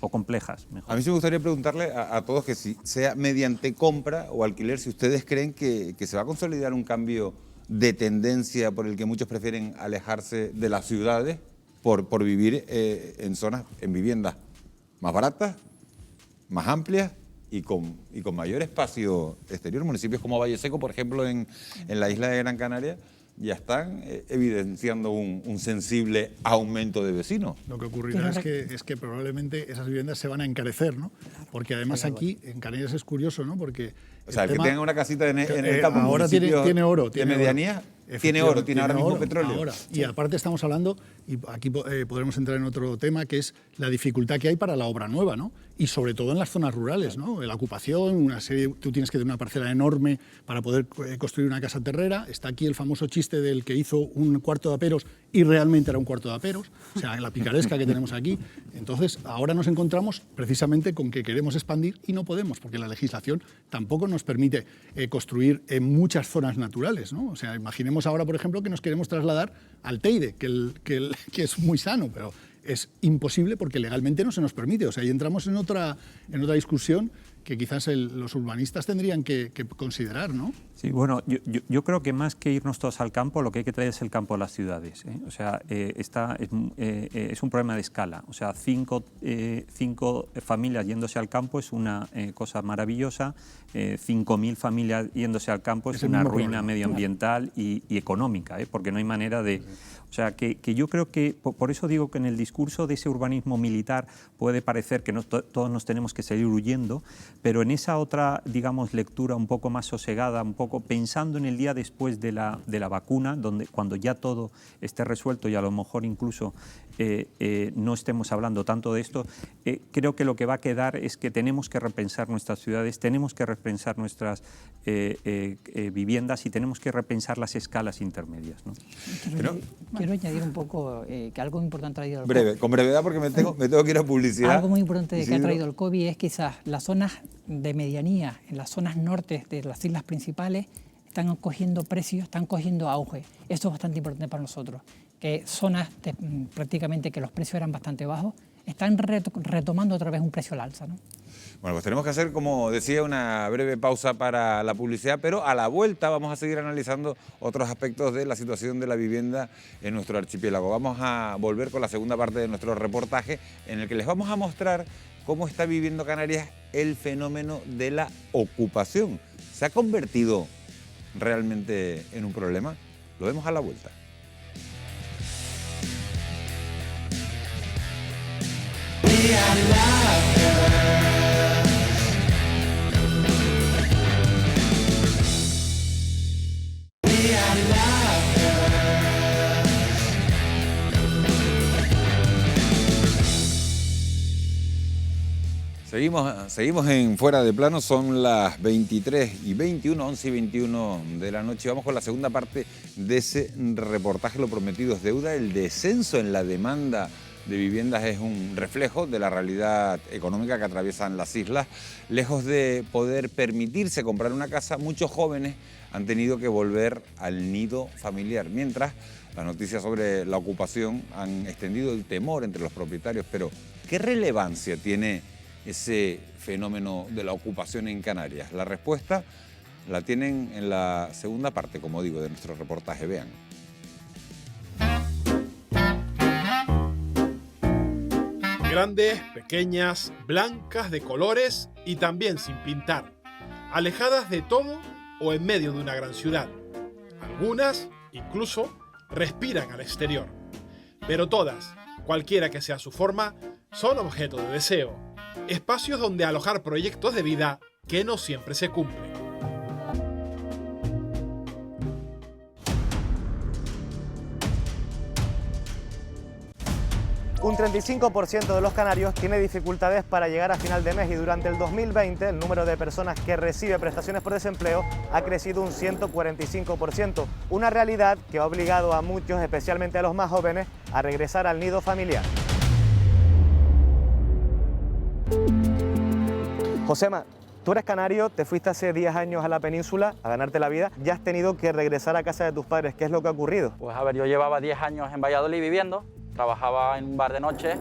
O complejas, mejor. A mí sí me gustaría preguntarle a todos que si sea mediante compra o alquiler, si ustedes creen que se va a consolidar un cambio de tendencia por el que muchos prefieren alejarse de las ciudades por vivir en viviendas más baratas, más amplias y con mayor espacio exterior. Municipios como Valle Seco, por ejemplo, en la isla de Gran Canaria, ya están evidenciando un sensible aumento de vecinos. Lo que ocurrirá es que probablemente esas viviendas se van a encarecer, ¿no? Porque además aquí en Canarias es curioso, ¿no? Porque o sea, el que tenga una casita en el campo, ahora tiene oro, de medianía, tiene oro, tiene ahora mismo petróleo. Ahora. Y aparte estamos hablando, y aquí podremos entrar en otro tema, que es la dificultad que hay para la obra nueva, ¿no? Y sobre todo en las zonas rurales, ¿no? La ocupación, tú tienes que tener una parcela enorme para poder construir una casa terrera. Está aquí el famoso chiste del que hizo un cuarto de aperos y realmente era un cuarto de aperos, o sea, la picaresca que tenemos aquí. Entonces, ahora nos encontramos precisamente con que queremos expandir y no podemos, porque la legislación tampoco nos permite construir en muchas zonas naturales, ¿no? O sea, imaginemos ahora, por ejemplo, que nos queremos trasladar al Teide, que es muy sano, pero es imposible porque legalmente no se nos permite. O sea, ahí entramos en otra discusión que quizás los urbanistas tendrían que considerar, ¿no? Sí, bueno, yo creo que más que irnos todos al campo, lo que hay que traer es el campo a las ciudades, ¿eh? O sea, es un problema de escala. O sea, cinco familias yéndose al campo es una cosa maravillosa. 5.000 familias yéndose al campo es una ruina medioambiental y económica, ¿eh? Porque no hay manera de... O sea, que yo creo que, por eso digo que en el discurso de ese urbanismo militar puede parecer que todos nos tenemos que salir huyendo, pero en esa otra, digamos, lectura un poco más sosegada, un poco pensando en el día después de la vacuna, cuando ya todo esté resuelto y a lo mejor incluso no estemos hablando tanto de esto, creo que lo que va a quedar es que tenemos que repensar nuestras ciudades, tenemos que repensar nuestras viviendas y tenemos que repensar las escalas intermedias, ¿no? Quiero añadir un poco que algo importante ha traído el COVID. Con brevedad porque me tengo que ir a publicidad. Algo muy importante que ha traído el COVID es quizás las zonas de medianía, en las zonas norte de las islas principales, están cogiendo precios, están cogiendo auge. Esto es bastante importante para nosotros, que zonas prácticamente que los precios eran bastante bajos, están retomando otra vez un precio al alza, ¿no? Bueno, pues tenemos que hacer, como decía, una breve pausa para la publicidad, pero a la vuelta vamos a seguir analizando otros aspectos de la situación de la vivienda en nuestro archipiélago. Vamos a volver con la segunda parte de nuestro reportaje, en el que les vamos a mostrar cómo está viviendo Canarias el fenómeno de la ocupación. ¿Se ha convertido realmente en un problema? Lo vemos a la vuelta. Seguimos en Fuera de Plano, son las 23:21, 11:21 de la noche. Vamos con la segunda parte de ese reportaje, lo prometido es deuda. El descenso en la demanda de viviendas es un reflejo de la realidad económica que atraviesan las islas. Lejos de poder permitirse comprar una casa, muchos jóvenes han tenido que volver al nido familiar, mientras las noticias sobre la ocupación han extendido el temor entre los propietarios. Pero, ¿qué relevancia tiene ese fenómeno de la ocupación en Canarias? La respuesta la tienen en la segunda parte, como digo, de nuestro reportaje. Vean. Grandes, pequeñas, blancas, de colores y también sin pintar. Alejadas de todo o en medio de una gran ciudad. Algunas, incluso, respiran al exterior. Pero todas, cualquiera que sea su forma, son objeto de deseo. Espacios donde alojar proyectos de vida que no siempre se cumplen. Un 35% de los canarios tiene dificultades para llegar a final de mes y durante el 2020 el número de personas que recibe prestaciones por desempleo ha crecido un 145%, una realidad que ha obligado a muchos, especialmente a los más jóvenes, a regresar al nido familiar. Josema, tú eres canario, te fuiste hace 10 años a la península a ganarte la vida, ya has tenido que regresar a casa de tus padres. ¿Qué es lo que ha ocurrido? Pues a ver, yo llevaba 10 años en Valladolid viviendo, trabajaba en un bar de noche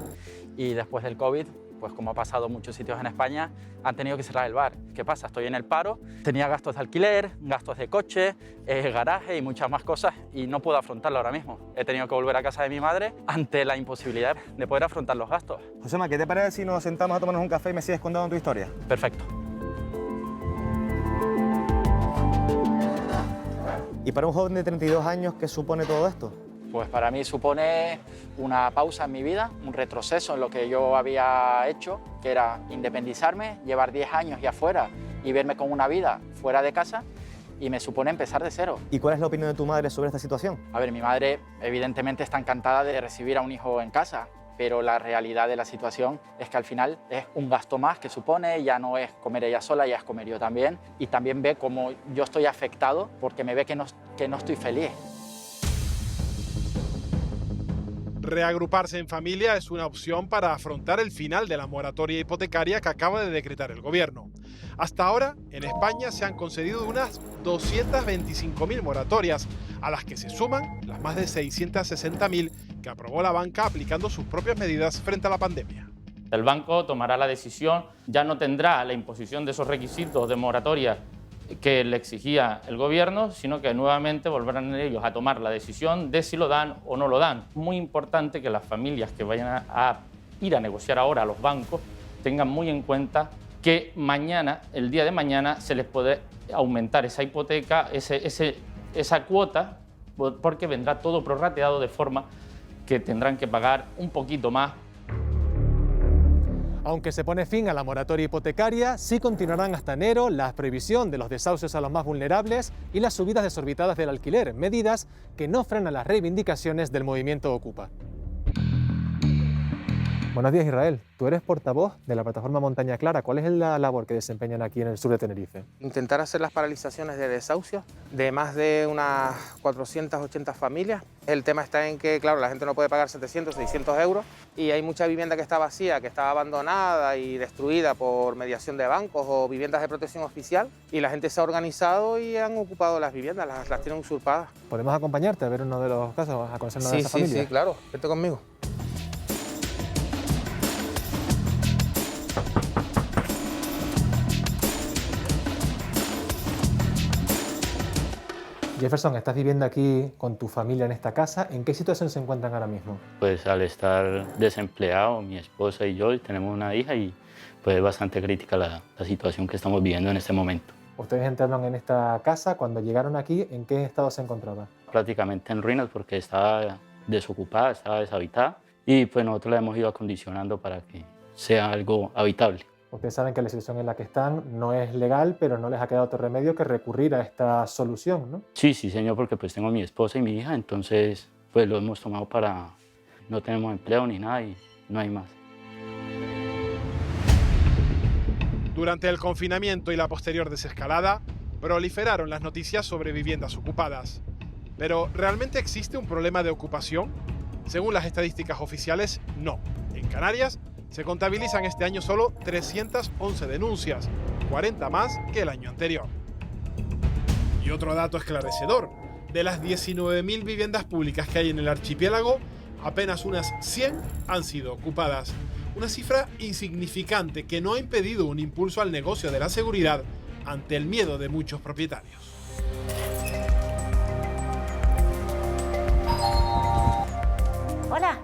y después del COVID, pues como ha pasado en muchos sitios en España, han tenido que cerrar el bar. ¿Qué pasa? Estoy en el paro, tenía gastos de alquiler, gastos de coche, garaje y muchas más cosas y no puedo afrontarlo ahora mismo. He tenido que volver a casa de mi madre ante la imposibilidad de poder afrontar los gastos. Josema, ¿qué te parece si nos sentamos a tomarnos un café y me sigues contando tu historia? ¿Y para un joven de 32 años qué supone todo esto? Pues para mí supone una pausa en mi vida, un retroceso en lo que yo había hecho, que era independizarme, llevar 10 años ya fuera y verme con una vida fuera de casa, y me supone empezar de cero. ¿Y cuál es la opinión de tu madre sobre esta situación? A ver, mi madre evidentemente está encantada de recibir a un hijo en casa, pero la realidad de la situación es que al final es un gasto más que supone, ya no es comer ella sola, ya es comer yo también, y también ve cómo yo estoy afectado porque me ve que no estoy feliz. Reagruparse en familia es una opción para afrontar el final de la moratoria hipotecaria que acaba de decretar el gobierno. Hasta ahora, en España se han concedido unas 225.000 moratorias, a las que se suman las más de 660.000 que aprobó la banca aplicando sus propias medidas frente a la pandemia. El banco tomará la decisión, ya no tendrá la imposición de esos requisitos de moratoria que le exigía el gobierno, sino que nuevamente volverán ellos a tomar la decisión de si lo dan o no lo dan. Muy importante que las familias que vayan a ir a negociar ahora a los bancos tengan muy en cuenta que mañana, el día de mañana, se les puede aumentar esa hipoteca, esa cuota, porque vendrá todo prorrateado de forma que tendrán que pagar un poquito más. Aunque se pone fin a la moratoria hipotecaria, sí continuarán hasta enero la prohibición de los desahucios a los más vulnerables y las subidas desorbitadas del alquiler, medidas que no frenan las reivindicaciones del movimiento Ocupa. Buenos días, Israel. Tú eres portavoz de la plataforma Montaña Clara. ¿Cuál es la labor que desempeñan aquí en el sur de Tenerife? Intentar hacer las paralizaciones de desahucios de más de unas 480 familias. El tema está en que, claro, la gente no puede pagar 700, 600 euros y hay mucha vivienda que está vacía, que está abandonada y destruida por mediación de bancos o viviendas de protección oficial, y la gente se ha organizado y han ocupado las viviendas, las tienen usurpadas. ¿Podemos acompañarte a ver uno de los casos, a conocer una de esas familias? Sí, claro. Vete conmigo. Jefferson, estás viviendo aquí con tu familia en esta casa. ¿En qué situación se encuentran ahora mismo? Pues al estar desempleado, mi esposa y yo, y tenemos una hija, y pues es bastante crítica la situación que estamos viviendo en este momento. Ustedes entraron en esta casa, cuando llegaron aquí, ¿en qué estado se encontraba? Prácticamente en ruinas porque estaba desocupada, estaba deshabitada, y pues nosotros la hemos ido acondicionando para que sea algo habitable. Ustedes saben que la situación en la que están no es legal, pero no les ha quedado otro remedio que recurrir a esta solución, ¿no? Sí, señor, porque pues tengo a mi esposa y mi hija, entonces pues lo hemos tomado para... No tenemos empleo ni nada y no hay más. Durante el confinamiento y la posterior desescalada, proliferaron las noticias sobre viviendas ocupadas. Pero, ¿realmente existe un problema de ocupación? Según las estadísticas oficiales, no. En Canarias se contabilizan este año solo 311 denuncias, 40 más que el año anterior. Y otro dato esclarecedor: de las 19.000 viviendas públicas que hay en el archipiélago, apenas unas 100 han sido ocupadas. Una cifra insignificante que no ha impedido un impulso al negocio de la seguridad ante el miedo de muchos propietarios. Hola.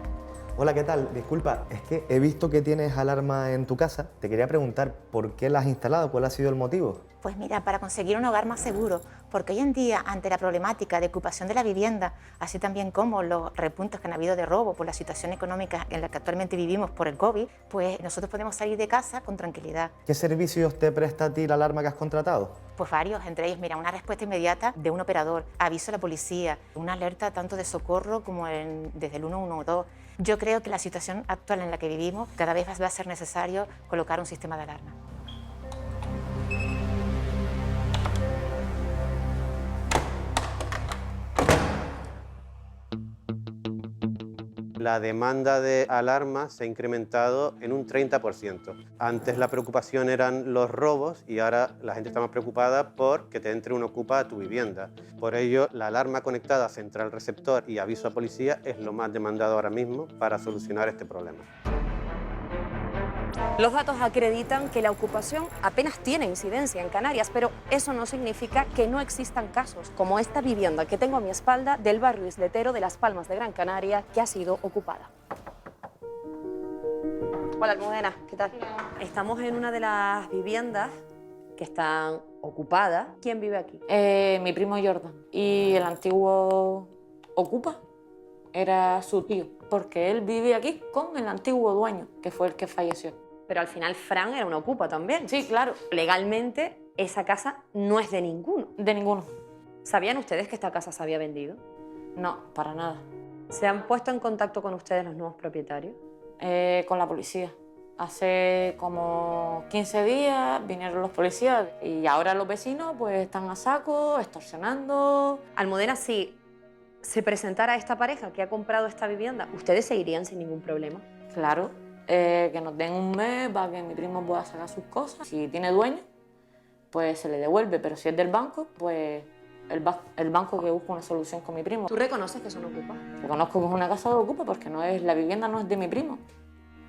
Hola, ¿qué tal? Disculpa, es que he visto que tienes alarma en tu casa. Te quería preguntar, ¿por qué la has instalado? ¿Cuál ha sido el motivo? Pues mira, para conseguir un hogar más seguro, porque hoy en día, ante la problemática de ocupación de la vivienda, así también como los repuntes que han habido de robo por la situación económica en la que actualmente vivimos por el COVID, pues nosotros podemos salir de casa con tranquilidad. ¿Qué servicios te presta a ti la alarma que has contratado? Pues varios, entre ellos, mira, una respuesta inmediata de un operador, aviso a la policía, una alerta tanto de socorro como desde el 112. Yo creo que la situación actual en la que vivimos, cada vez va a ser necesario colocar un sistema de alarma. La demanda de alarmas se ha incrementado en un 30%. Antes la preocupación eran los robos y ahora la gente está más preocupada por que te entre un ocupa a tu vivienda. Por ello, la alarma conectada central receptor y aviso a policía es lo más demandado ahora mismo para solucionar este problema. Los datos acreditan que la ocupación apenas tiene incidencia en Canarias, pero eso no significa que no existan casos, como esta vivienda que tengo a mi espalda del barrio isletero de Las Palmas de Gran Canaria, que ha sido ocupada. Hola, Almudena, ¿qué tal? Estamos en una de las viviendas que están ocupada. ¿Quién vive aquí? Mi primo Jordan. Y el antiguo ocupa era su tío, porque él vive aquí con el antiguo dueño, que fue el que falleció. Pero al final Fran era un ocupa también. Sí, claro. Legalmente esa casa no es de ninguno. De ninguno. ¿Sabían ustedes que esta casa se había vendido? No, para nada. ¿Se han puesto en contacto con ustedes los nuevos propietarios? Con la policía. Hace como 15 días vinieron los policías y ahora los vecinos pues están a saco, extorsionando. Almudena, si se presentara esta pareja que ha comprado esta vivienda, ¿ustedes seguirían sin ningún problema? Claro, que nos den un mes para que mi primo pueda sacar sus cosas. Si tiene dueño, pues se le devuelve, pero si es del banco, pues el banco que busca una solución con mi primo. ¿Tú reconoces que son ocupas? Reconozco que es una casa de ocupa porque la vivienda no es de mi primo.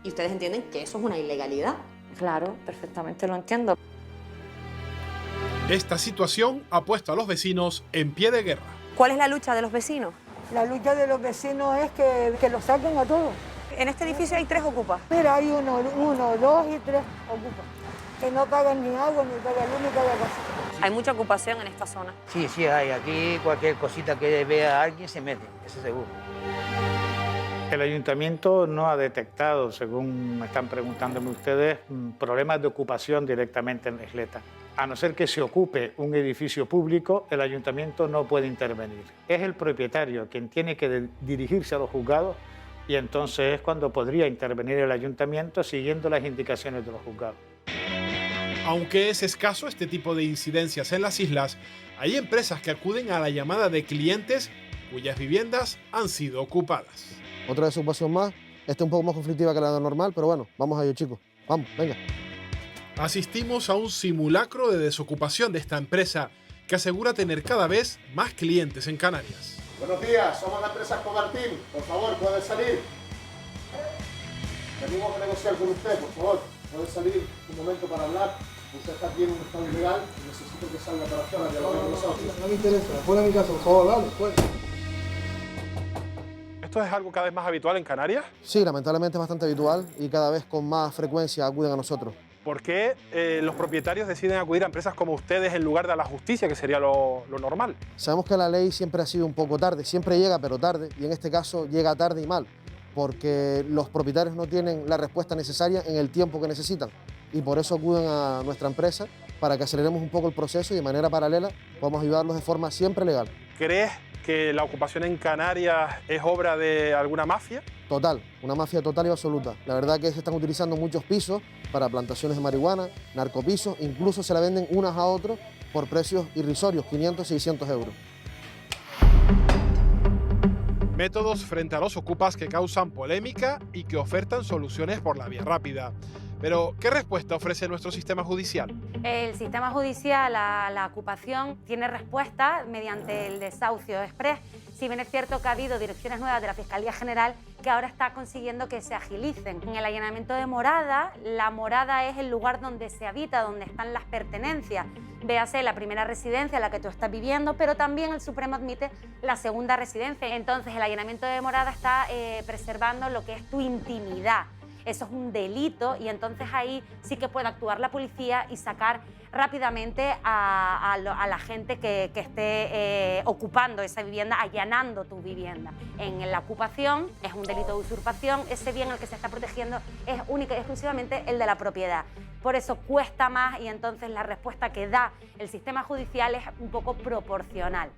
¿Y ustedes entienden que eso es una ilegalidad? Claro, perfectamente lo entiendo. Esta situación ha puesto a los vecinos en pie de guerra. ¿Cuál es la lucha de los vecinos? La lucha de los vecinos es que los saquen a todos. En este edificio hay 3 ocupas. Mira, hay uno, 2 y 3 ocupas. Que no pagan ni agua, ni pagan luz, ni pagan gas. Hay mucha ocupación en esta zona. Sí, sí hay. Aquí cualquier cosita que vea a alguien se mete, eso seguro. El ayuntamiento no ha detectado, según me están preguntándome ustedes, problemas de ocupación directamente en la isleta. A no ser que se ocupe un edificio público, el ayuntamiento no puede intervenir. Es el propietario quien tiene que dirigirse a los juzgados y entonces es cuando podría intervenir el ayuntamiento siguiendo las indicaciones de los juzgados. Aunque es escaso este tipo de incidencias en las islas, hay empresas que acuden a la llamada de clientes cuyas viviendas han sido ocupadas. Otra desocupación más, esta un poco más conflictiva que la normal, pero bueno, vamos a ello, chicos. Vamos, venga. Asistimos a un simulacro de desocupación de esta empresa que asegura tener cada vez más clientes en Canarias. Buenos días, somos la empresa Comartín. Por favor, ¿puede salir? Venimos a negociar con usted, por favor. ¿Puede salir un momento para hablar? Usted está aquí en un estado ilegal y necesito que salga para afuera de los socios. No me interesa, fuera de mi casa, por favor, dale, fuera. ¿Esto es algo cada vez más habitual en Canarias? Sí, lamentablemente es bastante habitual y cada vez con más frecuencia acuden a nosotros. ¿Por qué los propietarios deciden acudir a empresas como ustedes en lugar de a la justicia, que sería lo normal? Sabemos que la ley siempre ha sido un poco tarde, siempre llega pero tarde, y en este caso llega tarde y mal, porque los propietarios no tienen la respuesta necesaria en el tiempo que necesitan, y por eso acuden a nuestra empresa para que aceleremos un poco el proceso y de manera paralela podamos ayudarlos de forma siempre legal. ¿Crees que la ocupación en Canarias es obra de alguna mafia? Total, una mafia total y absoluta. La verdad que se están utilizando muchos pisos para plantaciones de marihuana, narcopisos, incluso se la venden unas a otros por precios irrisorios, 500, 600 euros. Métodos frente a los ocupas que causan polémica y que ofertan soluciones por la vía rápida. Pero, ¿qué respuesta ofrece nuestro sistema judicial? El sistema judicial a la ocupación tiene respuesta mediante el desahucio express. Si bien es cierto que ha habido direcciones nuevas de la Fiscalía General que ahora está consiguiendo que se agilicen. En el allanamiento de morada, la morada es el lugar donde se habita, donde están las pertenencias. Véase la primera residencia, la que tú estás viviendo, pero también el Supremo admite la segunda residencia. Entonces, el allanamiento de morada está preservando lo que es tu intimidad. Eso es un delito y entonces ahí sí que puede actuar la policía y sacar rápidamente a la gente que esté ocupando esa vivienda, allanando tu vivienda. En la ocupación es un delito de usurpación, ese bien al que se está protegiendo es única y exclusivamente el de la propiedad. Por eso cuesta más y entonces la respuesta que da el sistema judicial es un poco proporcional.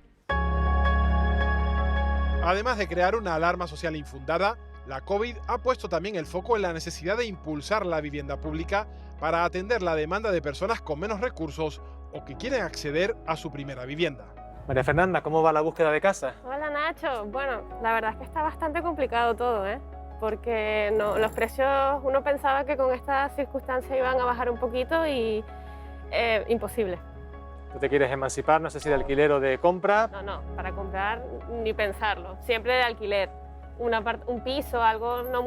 Además de crear una alarma social infundada, la COVID ha puesto también el foco en la necesidad de impulsar la vivienda pública para atender la demanda de personas con menos recursos o que quieren acceder a su primera vivienda. María Fernanda, ¿cómo va la búsqueda de casa? Hola Nacho, bueno, la verdad es que está bastante complicado todo, porque los precios, uno pensaba que con estas circunstancias iban a bajar un poquito y imposible. ¿Tú te quieres emancipar? No sé si de alquiler o de compra. No, para comprar ni pensarlo, siempre de alquiler. Un piso, algo no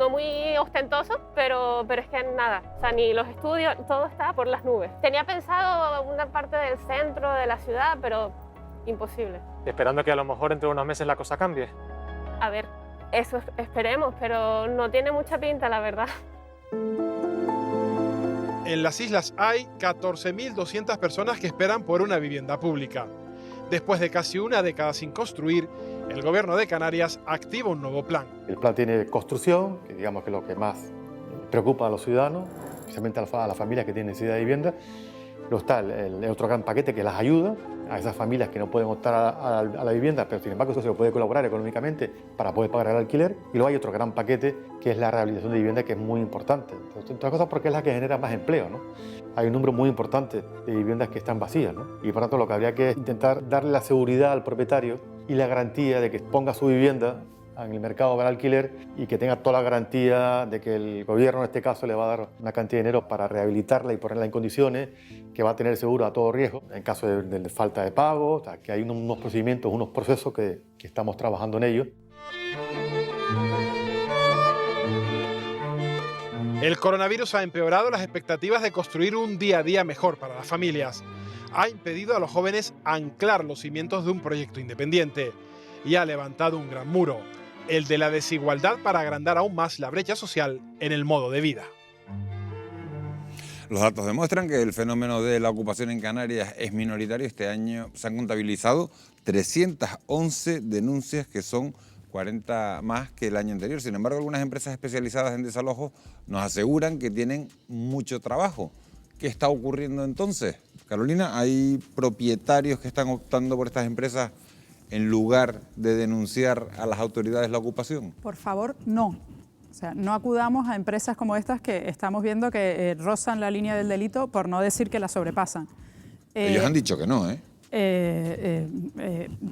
muy ostentoso, pero es que nada, o sea, ni los estudios, todo está por las nubes. Tenía pensado una parte del centro de la ciudad, pero imposible. Esperando que a lo mejor entre unos meses la cosa cambie. A ver, eso esperemos, pero no tiene mucha pinta, la verdad. En las islas hay 14.200 personas que esperan por una vivienda pública. Después de casi una década sin construir, el Gobierno de Canarias activa un nuevo plan. El plan tiene construcción, que digamos que es lo que más preocupa a los ciudadanos, especialmente a las familias que tienen necesidad de vivienda. Luego está el otro gran paquete que las ayuda a esas familias que no pueden optar a la vivienda, pero sin embargo eso se lo puede colaborar económicamente para poder pagar el alquiler. Y luego hay otro gran paquete que es la rehabilitación de vivienda, que es muy importante. Entre otras cosas porque es la que genera más empleo, ¿no? Hay un número muy importante de viviendas que están vacías, ¿no? Y por tanto lo que habría que es intentar darle la seguridad al propietario y la garantía de que ponga su vivienda en el mercado para alquiler y que tenga toda la garantía de que el gobierno en este caso le va a dar una cantidad de dinero para rehabilitarla y ponerla en condiciones, que va a tener seguro a todo riesgo en caso de falta de pago, o sea, que hay unos procedimientos, unos procesos que estamos trabajando en ellos. El coronavirus ha empeorado las expectativas de construir un día a día mejor para las familias. Ha impedido a los jóvenes anclar los cimientos de un proyecto independiente y ha levantado un gran muro, el de la desigualdad, para agrandar aún más la brecha social en el modo de vida. Los datos demuestran que el fenómeno de la ocupación en Canarias es minoritario. Este año se han contabilizado 311 denuncias, que son 40 más que el año anterior. Sin embargo, algunas empresas especializadas en desalojo nos aseguran que tienen mucho trabajo. ¿Qué está ocurriendo entonces? Carolina, ¿hay propietarios que están optando por estas empresas en lugar de denunciar a las autoridades la ocupación? Por favor, no. O sea, no acudamos a empresas como estas que estamos viendo que rozan la línea del delito, por no decir que la sobrepasan. Ellos han dicho que no, ¿eh?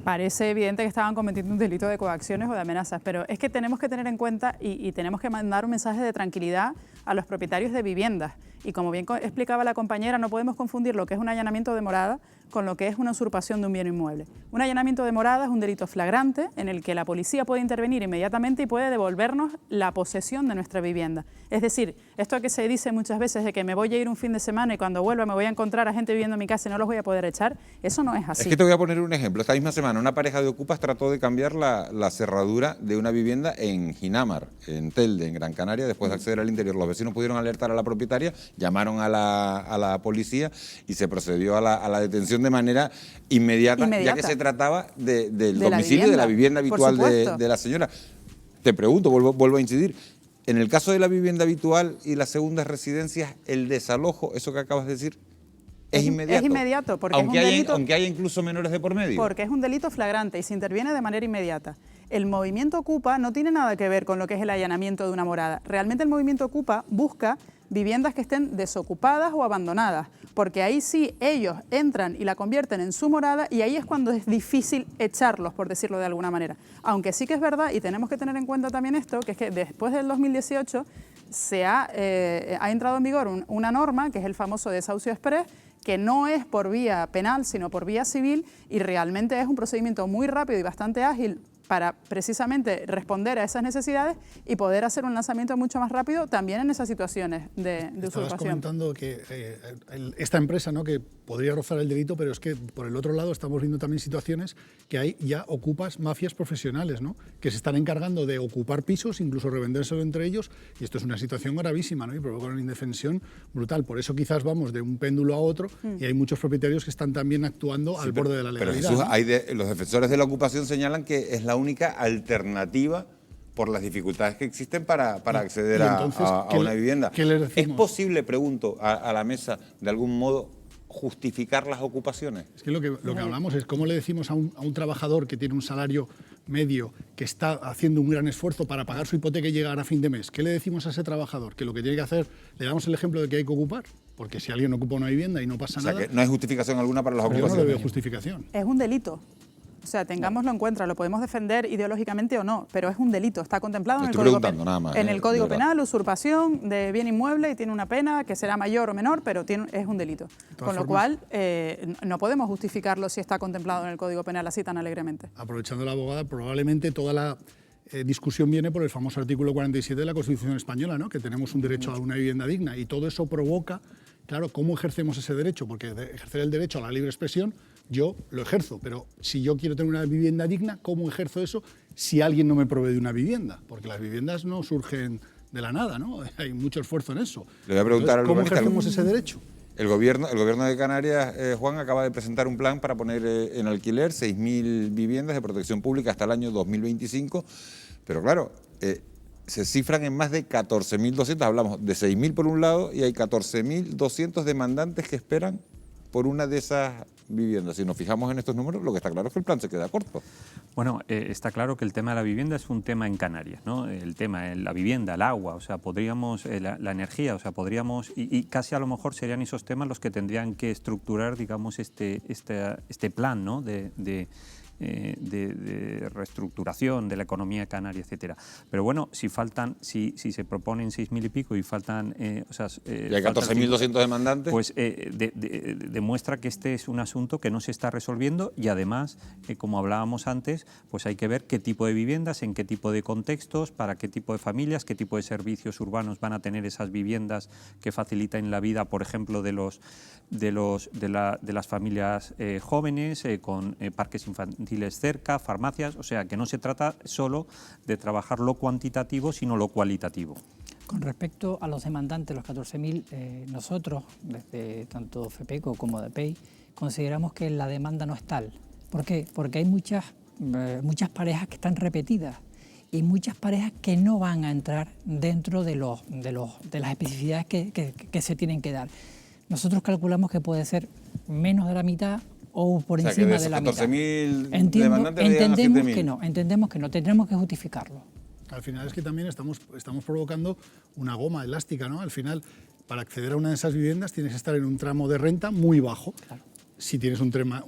Parece evidente que estaban cometiendo un delito de coacciones o de amenazas, pero es que tenemos que tener en cuenta y tenemos que mandar un mensaje de tranquilidad a los propietarios de viviendas. Y como bien explicaba la compañera, no podemos confundir lo que es un allanamiento de morada con lo que es una usurpación de un bien inmueble. Un allanamiento de morada es un delito flagrante en el que la policía puede intervenir inmediatamente y puede devolvernos la posesión de nuestra vivienda. Es decir, esto que se dice muchas veces de que me voy a ir un fin de semana y cuando vuelva me voy a encontrar a gente viviendo en mi casa y no los voy a poder echar, eso no es así. Es que te voy a poner un ejemplo. Esta misma semana una pareja de ocupas trató de cambiar la cerradura de una vivienda en Ginamar, en Telde, en Gran Canaria, después de acceder al interior. Los vecinos pudieron alertar a la propietaria, llamaron a la policía y se procedió a la detención de manera inmediata, ya que se trataba del domicilio, de la vivienda habitual de la señora. Te pregunto, vuelvo a incidir, en el caso de la vivienda habitual y las segundas residencias, el desalojo, eso que acabas de decir, es inmediato. Es inmediato, porque aunque es un delito, aunque haya incluso menores de por medio. Porque es un delito flagrante y se interviene de manera inmediata. El movimiento Ocupa no tiene nada que ver con lo que es el allanamiento de una morada. Realmente el movimiento Ocupa busca viviendas que estén desocupadas o abandonadas, porque ahí sí ellos entran y la convierten en su morada y ahí es cuando es difícil echarlos, por decirlo de alguna manera. Aunque sí que es verdad, y tenemos que tener en cuenta también esto, que es que después del 2018 ha entrado en vigor una norma, que es el famoso desahucio express, que no es por vía penal, sino por vía civil, y realmente es un procedimiento muy rápido y bastante ágil para precisamente responder a esas necesidades y poder hacer un lanzamiento mucho más rápido también en esas situaciones de usurpación. Estabas comentando que esta empresa, ¿no?, que podría rozar el delito, pero es que por el otro lado estamos viendo también situaciones que hay ya ocupas, mafias profesionales, ¿no?, que se están encargando de ocupar pisos, incluso revendérselo entre ellos, y esto es una situación gravísima, ¿no?, y provoca una indefensión brutal. Por eso quizás vamos de un péndulo a otro y hay muchos propietarios que están también actuando al borde de la legalidad. Pero Jesús, los defensores de la ocupación señalan que es la única alternativa por las dificultades que existen para acceder a una vivienda. ¿Qué le decimos? ¿Es posible, pregunto, a la mesa, de algún modo, justificar las ocupaciones? Es que lo que hablamos es cómo le decimos a un trabajador que tiene un salario medio, que está haciendo un gran esfuerzo para pagar su hipoteca y llegar a fin de mes. ¿Qué le decimos a ese trabajador? Que lo que tiene que hacer, le damos el ejemplo de que hay que ocupar, porque si alguien ocupa una vivienda y no pasa nada... O sea, que no hay justificación alguna para las ocupaciones. Yo no le veo justificación. Es un delito. O sea, tengámoslo en cuenta, lo podemos defender ideológicamente o no, pero es un delito, está contemplado en el Código Penal, usurpación de bien inmueble, y tiene una pena que será mayor o menor, pero es un delito. Con lo cual, no podemos justificarlo si está contemplado en el Código Penal así tan alegremente. Aprovechando la abogada, probablemente toda la discusión viene por el famoso artículo 47 de la Constitución española, ¿no?, que tenemos un derecho a una vivienda digna, y todo eso provoca, claro, ¿cómo ejercemos ese derecho? Porque ejercer el derecho a la libre expresión, yo lo ejerzo, pero si yo quiero tener una vivienda digna, ¿cómo ejerzo eso si alguien no me provee de una vivienda? Porque las viviendas no surgen de la nada, ¿no? Hay mucho esfuerzo en eso. Le voy a preguntar Entonces, ¿cómo ejercemos ese derecho? El gobierno de Canarias, Juan, acaba de presentar un plan para poner en alquiler 6.000 viviendas de protección pública hasta el año 2025, pero claro, se cifran en más de 14.200, hablamos de 6.000 por un lado y hay 14.200 demandantes que esperan por una de esas viviendas. Si nos fijamos en estos números, lo que está claro es que el plan se queda corto. Bueno, está claro que el tema de la vivienda es un tema en Canarias, ¿no? El tema, la vivienda, el agua, o sea, podríamos, la energía, o sea, podríamos, y casi a lo mejor serían esos temas los que tendrían que estructurar, digamos, este plan, ¿no? de reestructuración de la economía canaria, etcétera. Pero bueno, si se proponen 6.000 y pico y faltan... y hay 14.200 demandantes. Pues demuestra que este es un asunto que no se está resolviendo y además, como hablábamos antes, pues hay que ver qué tipo de viviendas, en qué tipo de contextos, para qué tipo de familias, qué tipo de servicios urbanos van a tener esas viviendas que faciliten la vida, por ejemplo, de las familias jóvenes, con parques infantiles cerca, farmacias, o sea que no se trata solo de trabajar lo cuantitativo, sino lo cualitativo. Con respecto a los demandantes, los 14.000, nosotros, desde tanto FEPECO como DPEI, consideramos que la demanda no es tal. ¿Por qué? Porque hay muchas parejas que están repetidas y muchas parejas que no van a entrar dentro de las especificidades que se tienen que dar. Nosotros calculamos que puede ser menos de la mitad o por encima de la mitad. Entendemos que no, tendremos que justificarlo. Al final es que también estamos provocando una goma elástica, ¿no? Al final, para acceder a una de esas viviendas tienes que estar en un tramo de renta muy bajo. Claro. Si tienes una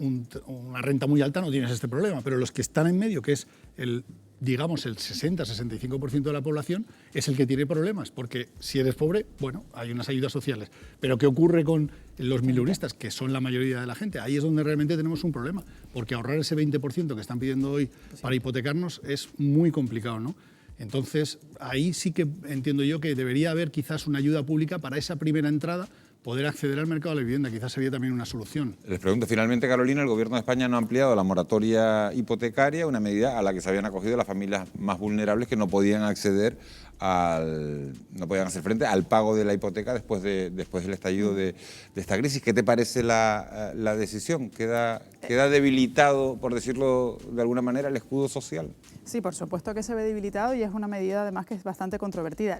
renta muy alta no tienes este problema, pero los que están en medio, que es el 60-65% de la población, es el que tiene problemas, porque si eres pobre, bueno, hay unas ayudas sociales. Pero ¿qué ocurre con los miluristas, que son la mayoría de la gente? Ahí es donde realmente tenemos un problema, porque ahorrar ese 20% que están pidiendo hoy para hipotecarnos es muy complicado, ¿no? Entonces, ahí sí que entiendo yo que debería haber quizás una ayuda pública para esa primera entrada, poder acceder al mercado de la vivienda, quizás sería también una solución. Les pregunto, finalmente, Carolina, el Gobierno de España no ha ampliado la moratoria hipotecaria, una medida a la que se habían acogido las familias más vulnerables que no podían acceder no podían hacer frente al pago de la hipoteca después del estallido de esta crisis. ¿Qué te parece la decisión? ¿Queda debilitado, por decirlo de alguna manera, el escudo social? Sí, por supuesto que se ve debilitado y es una medida además que es bastante controvertida.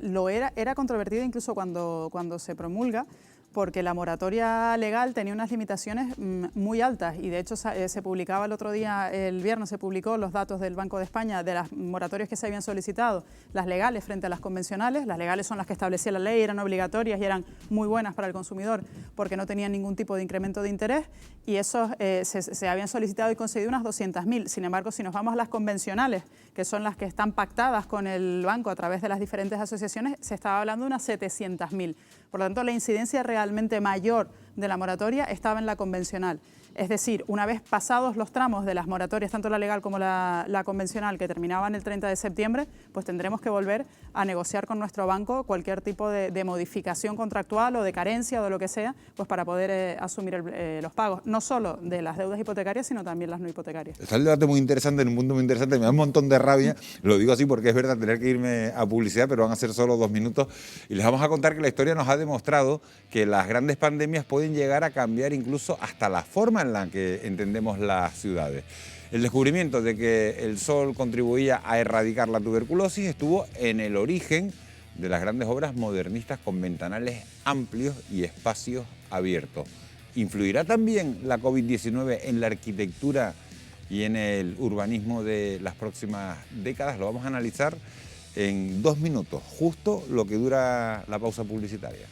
Era controvertida incluso cuando se promulga, porque la moratoria legal tenía unas limitaciones muy altas y de hecho se publicaba el otro día, el viernes se publicó los datos del Banco de España de las moratorias que se habían solicitado, las legales frente a las convencionales. Las legales son las que establecía la ley, eran obligatorias y eran muy buenas para el consumidor porque no tenían ningún tipo de incremento de interés y esos se habían solicitado y concedido unas 200.000. Sin embargo, si nos vamos a las convencionales, que son las que están pactadas con el banco a través de las diferentes asociaciones, se estaba hablando de unas 700.000. Por lo tanto, la incidencia realmente mayor de la moratoria estaba en la convencional. Es decir, una vez pasados los tramos de las moratorias, tanto la legal como la convencional, que terminaban el 30 de septiembre, pues tendremos que volver a negociar con nuestro banco cualquier tipo de modificación contractual o de carencia o de lo que sea, pues para poder asumir los pagos, no solo de las deudas hipotecarias, sino también las no hipotecarias. Está el debate muy interesante, en un mundo muy interesante, me da un montón de rabia, lo digo así porque es verdad tener que irme a publicidad, pero van a ser solo 2 minutos, y les vamos a contar que la historia nos ha demostrado que las grandes pandemias pueden llegar a cambiar incluso hasta la forma en la que entendemos las ciudades. El descubrimiento de que el sol contribuía a erradicar la tuberculosis estuvo en el origen de las grandes obras modernistas con ventanales amplios y espacios abiertos. ¿Influirá también la COVID-19 en la arquitectura y en el urbanismo de las próximas décadas? Lo vamos a analizar en 2 minutos, justo lo que dura la pausa publicitaria.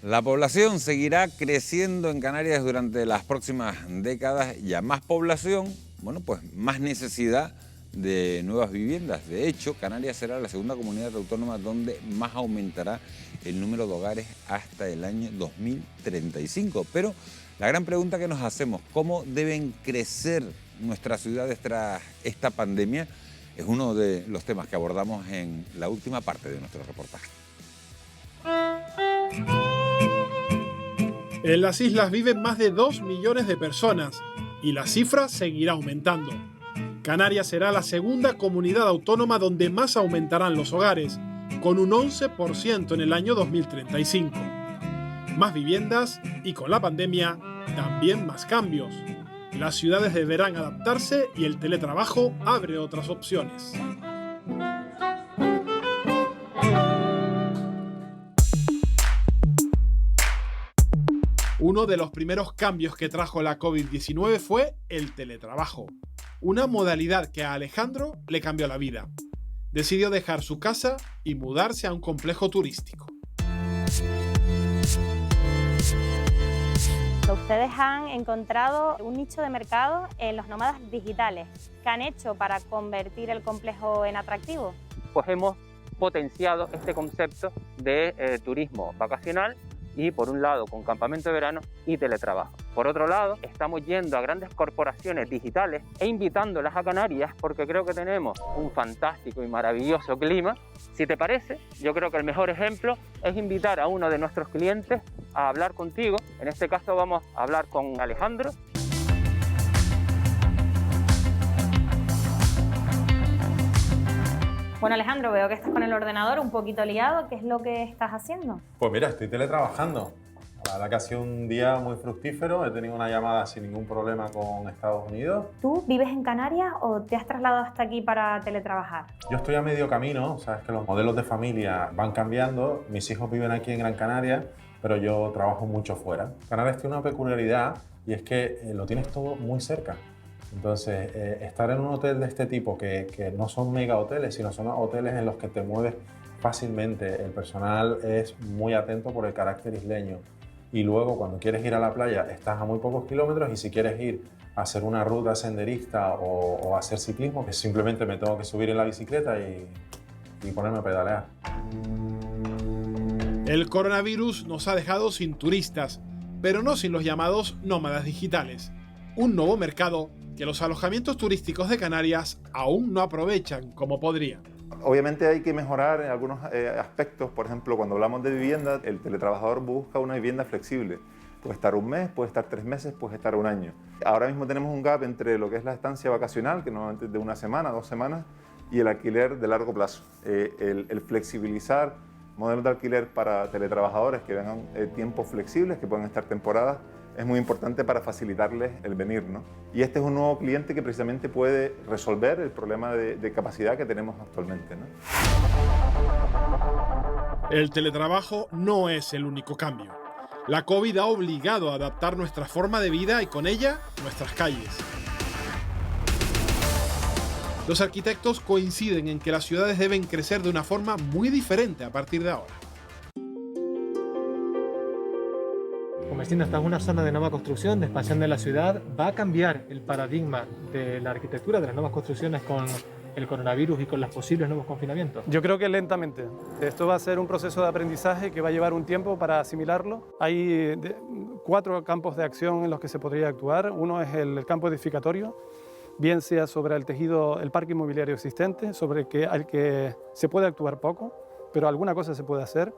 La población seguirá creciendo en Canarias durante las próximas décadas y a más población, bueno, pues más necesidad de nuevas viviendas. De hecho, Canarias será la segunda comunidad autónoma donde más aumentará el número de hogares hasta el año 2035. Pero la gran pregunta que nos hacemos, ¿cómo deben crecer nuestras ciudades tras esta pandemia es uno de los temas que abordamos en la última parte de nuestro reportaje. En las islas viven más de 2 millones de personas y la cifra seguirá aumentando. Canarias será la segunda comunidad autónoma donde más aumentarán los hogares, con un 11% en el año 2035. Más viviendas y con la pandemia también más cambios. Las ciudades deberán adaptarse y el teletrabajo abre otras opciones. Uno de los primeros cambios que trajo la COVID-19 fue el teletrabajo, una modalidad que a Alejandro le cambió la vida. Decidió dejar su casa y mudarse a un complejo turístico. Ustedes han encontrado un nicho de mercado en los nómadas digitales. ¿Qué han hecho para convertir el complejo en atractivo? Pues hemos potenciado este concepto de turismo vacacional y por un lado con campamento de verano y teletrabajo. Por otro lado, estamos yendo a grandes corporaciones digitales e invitándolas a Canarias porque creo que tenemos un fantástico y maravilloso clima. Si te parece, yo creo que el mejor ejemplo es invitar a uno de nuestros clientes a hablar contigo. En este caso vamos a hablar con Alejandro. Bueno, Alejandro, veo que estás con el ordenador un poquito liado. ¿Qué es lo que estás haciendo? Pues mira, estoy teletrabajando. La verdad que ha sido un día muy fructífero. He tenido una llamada sin ningún problema con Estados Unidos. ¿Tú vives en Canarias o te has trasladado hasta aquí para teletrabajar? Yo estoy a medio camino. Sabes que los modelos de familia van cambiando. Mis hijos viven aquí en Gran Canaria, pero yo trabajo mucho fuera. Canarias tiene una peculiaridad y es que lo tienes todo muy cerca. Entonces, estar en un hotel de este tipo, que no son mega hoteles, sino son hoteles en los que te mueves fácilmente, el personal es muy atento por el carácter isleño. Y luego, cuando quieres ir a la playa, estás a muy pocos kilómetros y si quieres ir a hacer una ruta senderista o hacer ciclismo, que simplemente me tengo que subir en la bicicleta y ponerme a pedalear. El coronavirus nos ha dejado sin turistas, pero no sin los llamados nómadas digitales. Un nuevo mercado que los alojamientos turísticos de Canarias aún no aprovechan como podrían. Obviamente hay que mejorar en algunos aspectos. Por ejemplo, cuando hablamos de vivienda, el teletrabajador busca una vivienda flexible. Puede estar un mes, puede estar 3 meses, puede estar un año. Ahora mismo tenemos un gap entre lo que es la estancia vacacional, que normalmente es de 1 semana, 2 semanas, y el alquiler de largo plazo. El flexibilizar modelos de alquiler para teletrabajadores que vengan tiempos flexibles, que puedan estar temporadas, es muy importante para facilitarles el venir, ¿no? Y este es un nuevo cliente que precisamente puede resolver el problema de capacidad que tenemos actualmente, ¿no? El teletrabajo no es el único cambio. La COVID ha obligado a adaptar nuestra forma de vida y con ella nuestras calles. Los arquitectos coinciden en que las ciudades deben crecer de una forma muy diferente a partir de ahora. Comecina, esta es una zona de nueva construcción, de expansión de la ciudad. ¿Va a cambiar el paradigma de la arquitectura, de las nuevas construcciones con el coronavirus y con los posibles nuevos confinamientos? Yo creo que lentamente. Esto va a ser un proceso de aprendizaje que va a llevar un tiempo para asimilarlo. Hay 4 campos de acción en los que se podría actuar. Uno es el campo edificatorio, bien sea sobre el tejido, el parque inmobiliario existente, sobre al que se puede actuar poco, pero alguna cosa se puede hacer.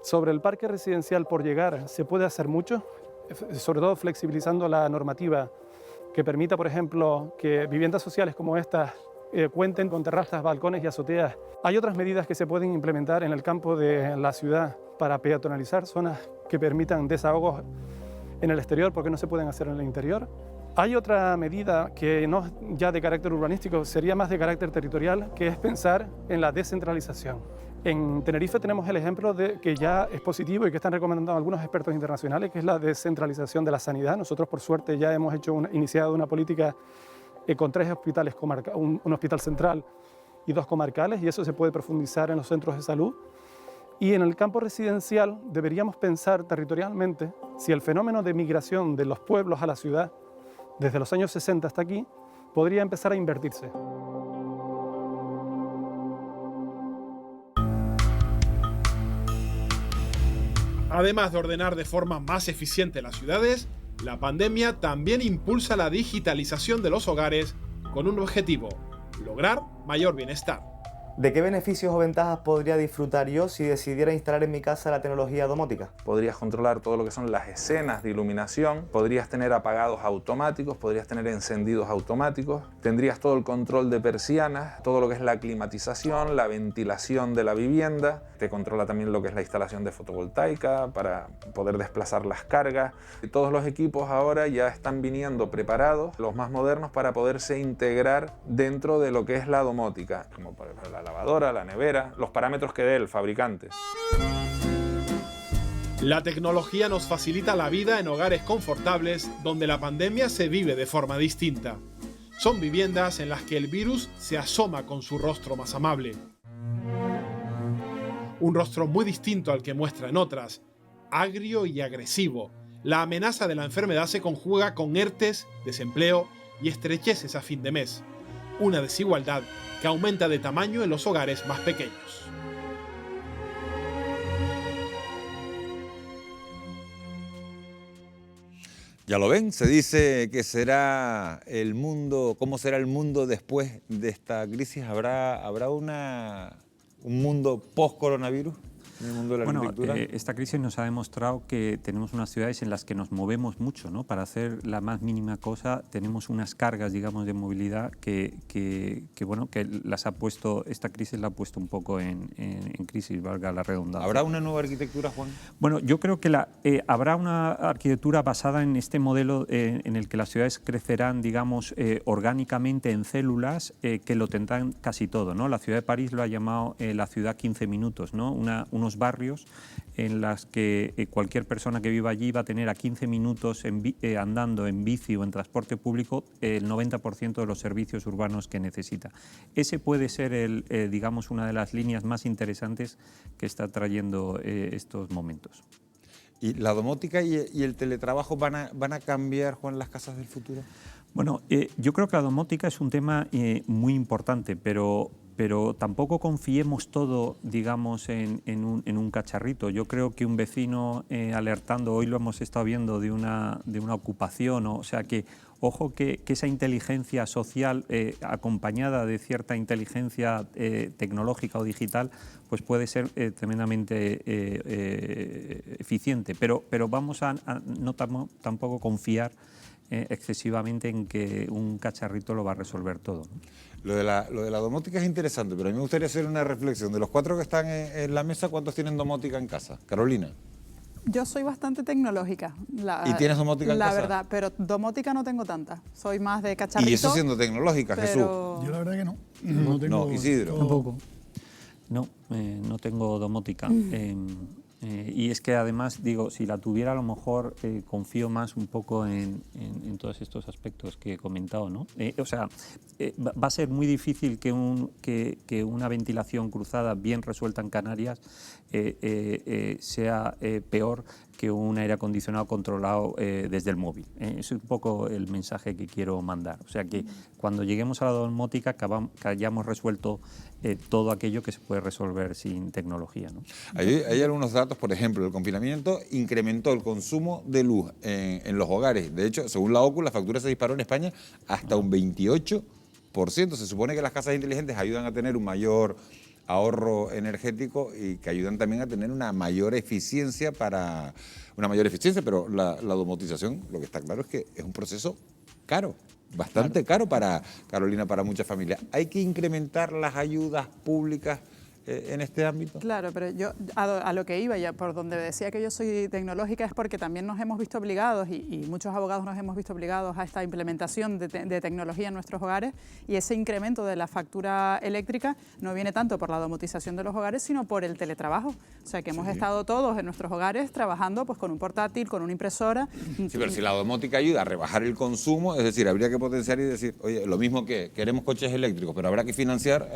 Sobre el parque residencial por llegar se puede hacer mucho, sobre todo flexibilizando la normativa que permita, por ejemplo, que viviendas sociales como estas cuenten con terrazas, balcones y azoteas. Hay otras medidas que se pueden implementar en el campo de la ciudad para peatonalizar zonas que permitan desahogos en el exterior porque no se pueden hacer en el interior. Hay otra medida que no es ya de carácter urbanístico, sería más de carácter territorial, que es pensar en la descentralización. En Tenerife tenemos el ejemplo de que ya es positivo y que están recomendando algunos expertos internacionales, que es la descentralización de la sanidad. Nosotros, por suerte, ya hemos iniciado una política con 3 hospitales, un hospital central y 2 comarcales, y eso se puede profundizar en los centros de salud. Y en el campo residencial deberíamos pensar territorialmente si el fenómeno de migración de los pueblos a la ciudad, desde los años 60 hasta aquí, podría empezar a invertirse. Además de ordenar de forma más eficiente las ciudades, La pandemia también impulsa la digitalización de los hogares con un objetivo: lograr mayor bienestar. ¿De qué beneficios o ventajas podría disfrutar yo si decidiera instalar en mi casa la tecnología domótica? Podrías controlar todo lo que son las escenas de iluminación, podrías tener apagados automáticos, podrías tener encendidos automáticos, tendrías todo el control de persianas, todo lo que es la climatización, la ventilación de la vivienda, te controla también lo que es la instalación de fotovoltaica para poder desplazar las cargas. Todos los equipos ahora ya están viniendo preparados, los más modernos, para poderse integrar dentro de lo que es la domótica, como por ejemplo la lavadora, la nevera, los parámetros que dé el fabricante. La tecnología nos facilita la vida en hogares confortables donde la pandemia se vive de forma distinta. Son viviendas en las que el virus se asoma con su rostro más amable. Un rostro muy distinto al que muestra en otras, agrio y agresivo. La amenaza de la enfermedad se conjuga con ERTES, desempleo y estrecheces a fin de mes. Una desigualdad que aumenta de tamaño en los hogares más pequeños. Ya lo ven, se dice que será el mundo, ¿cómo será el mundo después de esta crisis? ¿Habrá un mundo post-coronavirus en el mundo de la arquitectura? Esta crisis nos ha demostrado que tenemos unas ciudades en las que nos movemos mucho, ¿no? Para hacer la más mínima cosa tenemos unas cargas, digamos, de movilidad que las ha puesto, esta crisis la ha puesto un poco en crisis, valga la redundancia. ¿Habrá una nueva arquitectura, Juan? Bueno, yo creo que habrá una arquitectura basada en este modelo en el que las ciudades crecerán, digamos, orgánicamente en células que lo tendrán casi todo, ¿no? La ciudad de París lo ha llamado la ciudad 15 minutos, ¿no? Unos barrios en las que cualquier persona que viva allí va a tener a 15 minutos andando en bici o en transporte público el 90% de los servicios urbanos que necesita. Ese puede ser, digamos, una de las líneas más interesantes que está trayendo estos momentos. ¿Y la domótica y el teletrabajo van a cambiar, Juan, las casas del futuro? Bueno, yo creo que la domótica es un tema muy importante, pero tampoco confiemos todo, digamos, en un cacharrito. Yo creo que un vecino alertando, hoy lo hemos estado viendo, de una ocupación, o sea que, ojo, que esa inteligencia social acompañada de cierta inteligencia tecnológica o digital, pues puede ser tremendamente eficiente. Pero vamos a no tampoco confiar excesivamente en que un cacharrito lo va a resolver todo, ¿no? Lo de la domótica es interesante, pero a mí me gustaría hacer una reflexión. De los 4 que están en la mesa, ¿cuántos tienen domótica en casa? Carolina. Yo soy bastante tecnológica. ¿Y tienes domótica en casa? La verdad, pero domótica no tengo tanta. Soy más de cacharrito. ¿Y eso siendo tecnológica, pero... Jesús? Yo la verdad que no. No, Isidro. Tampoco. No, no tengo domótica. Y es que además, digo, si la tuviera a lo mejor confío más un poco en todos estos aspectos que he comentado, ¿no? Va a ser muy difícil que una ventilación cruzada bien resuelta en Canarias sea peor que un aire acondicionado controlado desde el móvil. Es un poco el mensaje que quiero mandar. O sea que cuando lleguemos a la domótica que hayamos resuelto todo aquello que se puede resolver sin tecnología, ¿no? Hay algunos datos, por ejemplo, el confinamiento incrementó el consumo de luz en los hogares. De hecho, según la OCU, la factura se disparó en España hasta un 28%. Se supone que las casas inteligentes ayudan a tener un mayor ahorro energético y que ayudan también a tener una mayor eficiencia, pero la domotización, lo que está claro es que es un proceso caro, bastante caro para Carolina, para muchas familias. ¿Hay que incrementar las ayudas públicas en este ámbito? Claro, pero yo a lo que iba, ya por donde decía que yo soy tecnológica, es porque también nos hemos visto obligados, y muchos abogados nos hemos visto obligados a esta implementación de tecnología en nuestros hogares, y ese incremento de la factura eléctrica no viene tanto por la domotización de los hogares, sino por el teletrabajo. O sea, que hemos estado todos en nuestros hogares trabajando pues con un portátil, con una impresora. Sí, pero si la domótica ayuda a rebajar el consumo, es decir, habría que potenciar y decir, oye, lo mismo que queremos coches eléctricos, pero habrá que financiar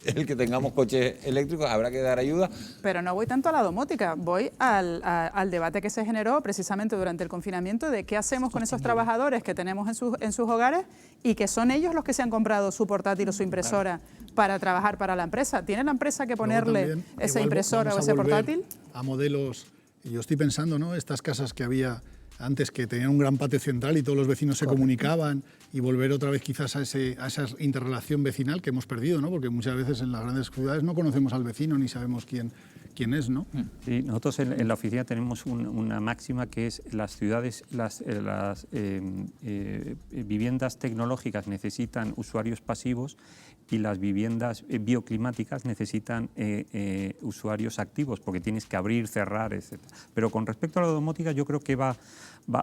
el que tengamos coches eléctricos, habrá que dar ayuda. Pero no voy tanto a la domótica, voy al debate que se generó precisamente durante el confinamiento de qué hacemos con esos trabajadores que tenemos en sus hogares y que son ellos los que se han comprado su portátil o su impresora para trabajar para la empresa. ¿Tiene la empresa que ponerle esa impresora o ese portátil? A modelos, yo estoy pensando, ¿no? Estas casas que había antes que tenían un gran patio central y todos los vecinos se comunicaban, y volver otra vez quizás a esa interrelación vecinal que hemos perdido, ¿no? Porque muchas veces en las grandes ciudades no conocemos al vecino ni sabemos quién es, ¿no? Sí, nosotros en la oficina tenemos una máxima que es las ciudades, las viviendas tecnológicas necesitan usuarios pasivos y las viviendas bioclimáticas necesitan usuarios activos, porque tienes que abrir, cerrar, etc. Pero con respecto a la domótica, yo creo que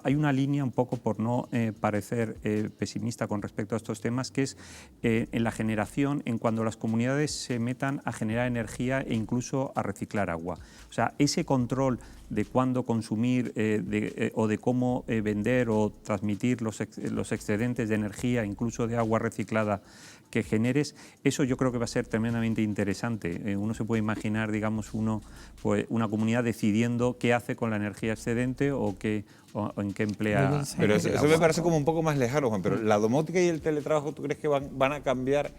hay una línea, un poco por no parecer pesimista con respecto a estos temas, que es en la generación, en cuando las comunidades se metan a generar energía e incluso a reciclar agua. O sea, ese control de cuándo consumir o de cómo vender o transmitir los excedentes de energía, incluso de agua reciclada que generes, eso yo creo que va a ser tremendamente interesante. Uno se puede imaginar, digamos, pues, una comunidad decidiendo qué hace con la energía excedente o en qué emplea. Pero eso me parece como un poco más lejano, Juan, pero la domótica y el teletrabajo, ¿tú crees que van a cambiar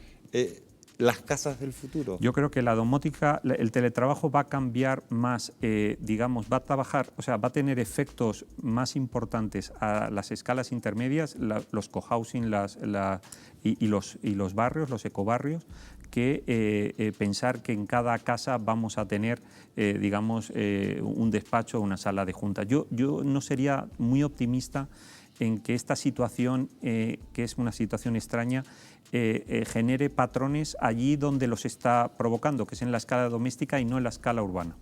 las casas del futuro? Yo creo que la domótica, el teletrabajo va a cambiar más, digamos, va a tener efectos más importantes a las escalas intermedias, los cohousing y los barrios, los ecobarrios, que pensar que en cada casa vamos a tener, digamos, un despacho o una sala de juntas. Yo no sería muy optimista en que esta situación, que es una situación extraña, genere patrones allí donde los está provocando, que es en la escala doméstica y no en la escala urbana.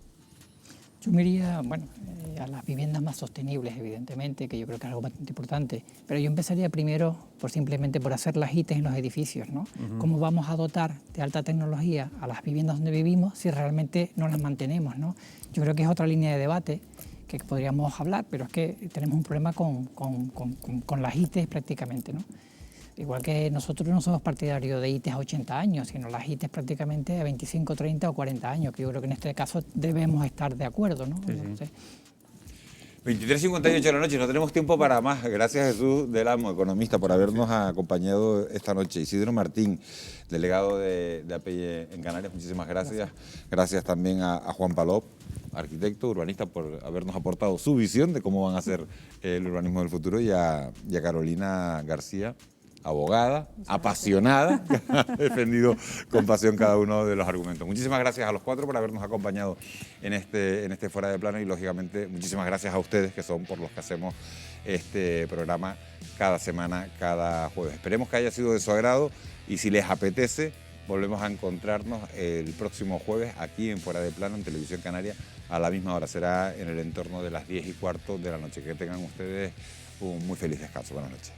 Yo me iría, a las viviendas más sostenibles, evidentemente, que yo creo que es algo bastante importante, pero yo empezaría primero simplemente por hacer las ITES en los edificios, ¿no? ¿Cómo vamos a dotar de alta tecnología a las viviendas donde vivimos si realmente no las mantenemos, ¿no? Yo creo que es otra línea de debate que podríamos hablar, pero es que tenemos un problema con las ITES prácticamente, ¿no? Igual que nosotros no somos partidarios de ITES a 80 años, sino las ITES prácticamente a 25, 30 o 40 años, que yo creo que en este caso debemos estar de acuerdo, ¿no? Sí. 23:58 de la noche, no tenemos tiempo para más. Gracias, Jesús del Amo, economista, por habernos acompañado esta noche. Isidro Martín, delegado de API en Canarias, muchísimas gracias. Gracias también a Juan Palop, arquitecto, urbanista, por habernos aportado su visión de cómo van a ser el urbanismo del futuro, y a Carolina García, abogada, apasionada, que ha defendido con pasión cada uno de los argumentos. Muchísimas gracias a los cuatro por habernos acompañado en este Fuera de Plano, y lógicamente muchísimas gracias a ustedes, que son por los que hacemos este programa cada semana, cada jueves. Esperemos que haya sido de su agrado, y si les apetece, volvemos a encontrarnos el próximo jueves aquí en Fuera de Plano, en Televisión Canaria, a la misma hora. Será en el entorno de las 10:15 de la noche. Que tengan ustedes un muy feliz descanso. Buenas noches.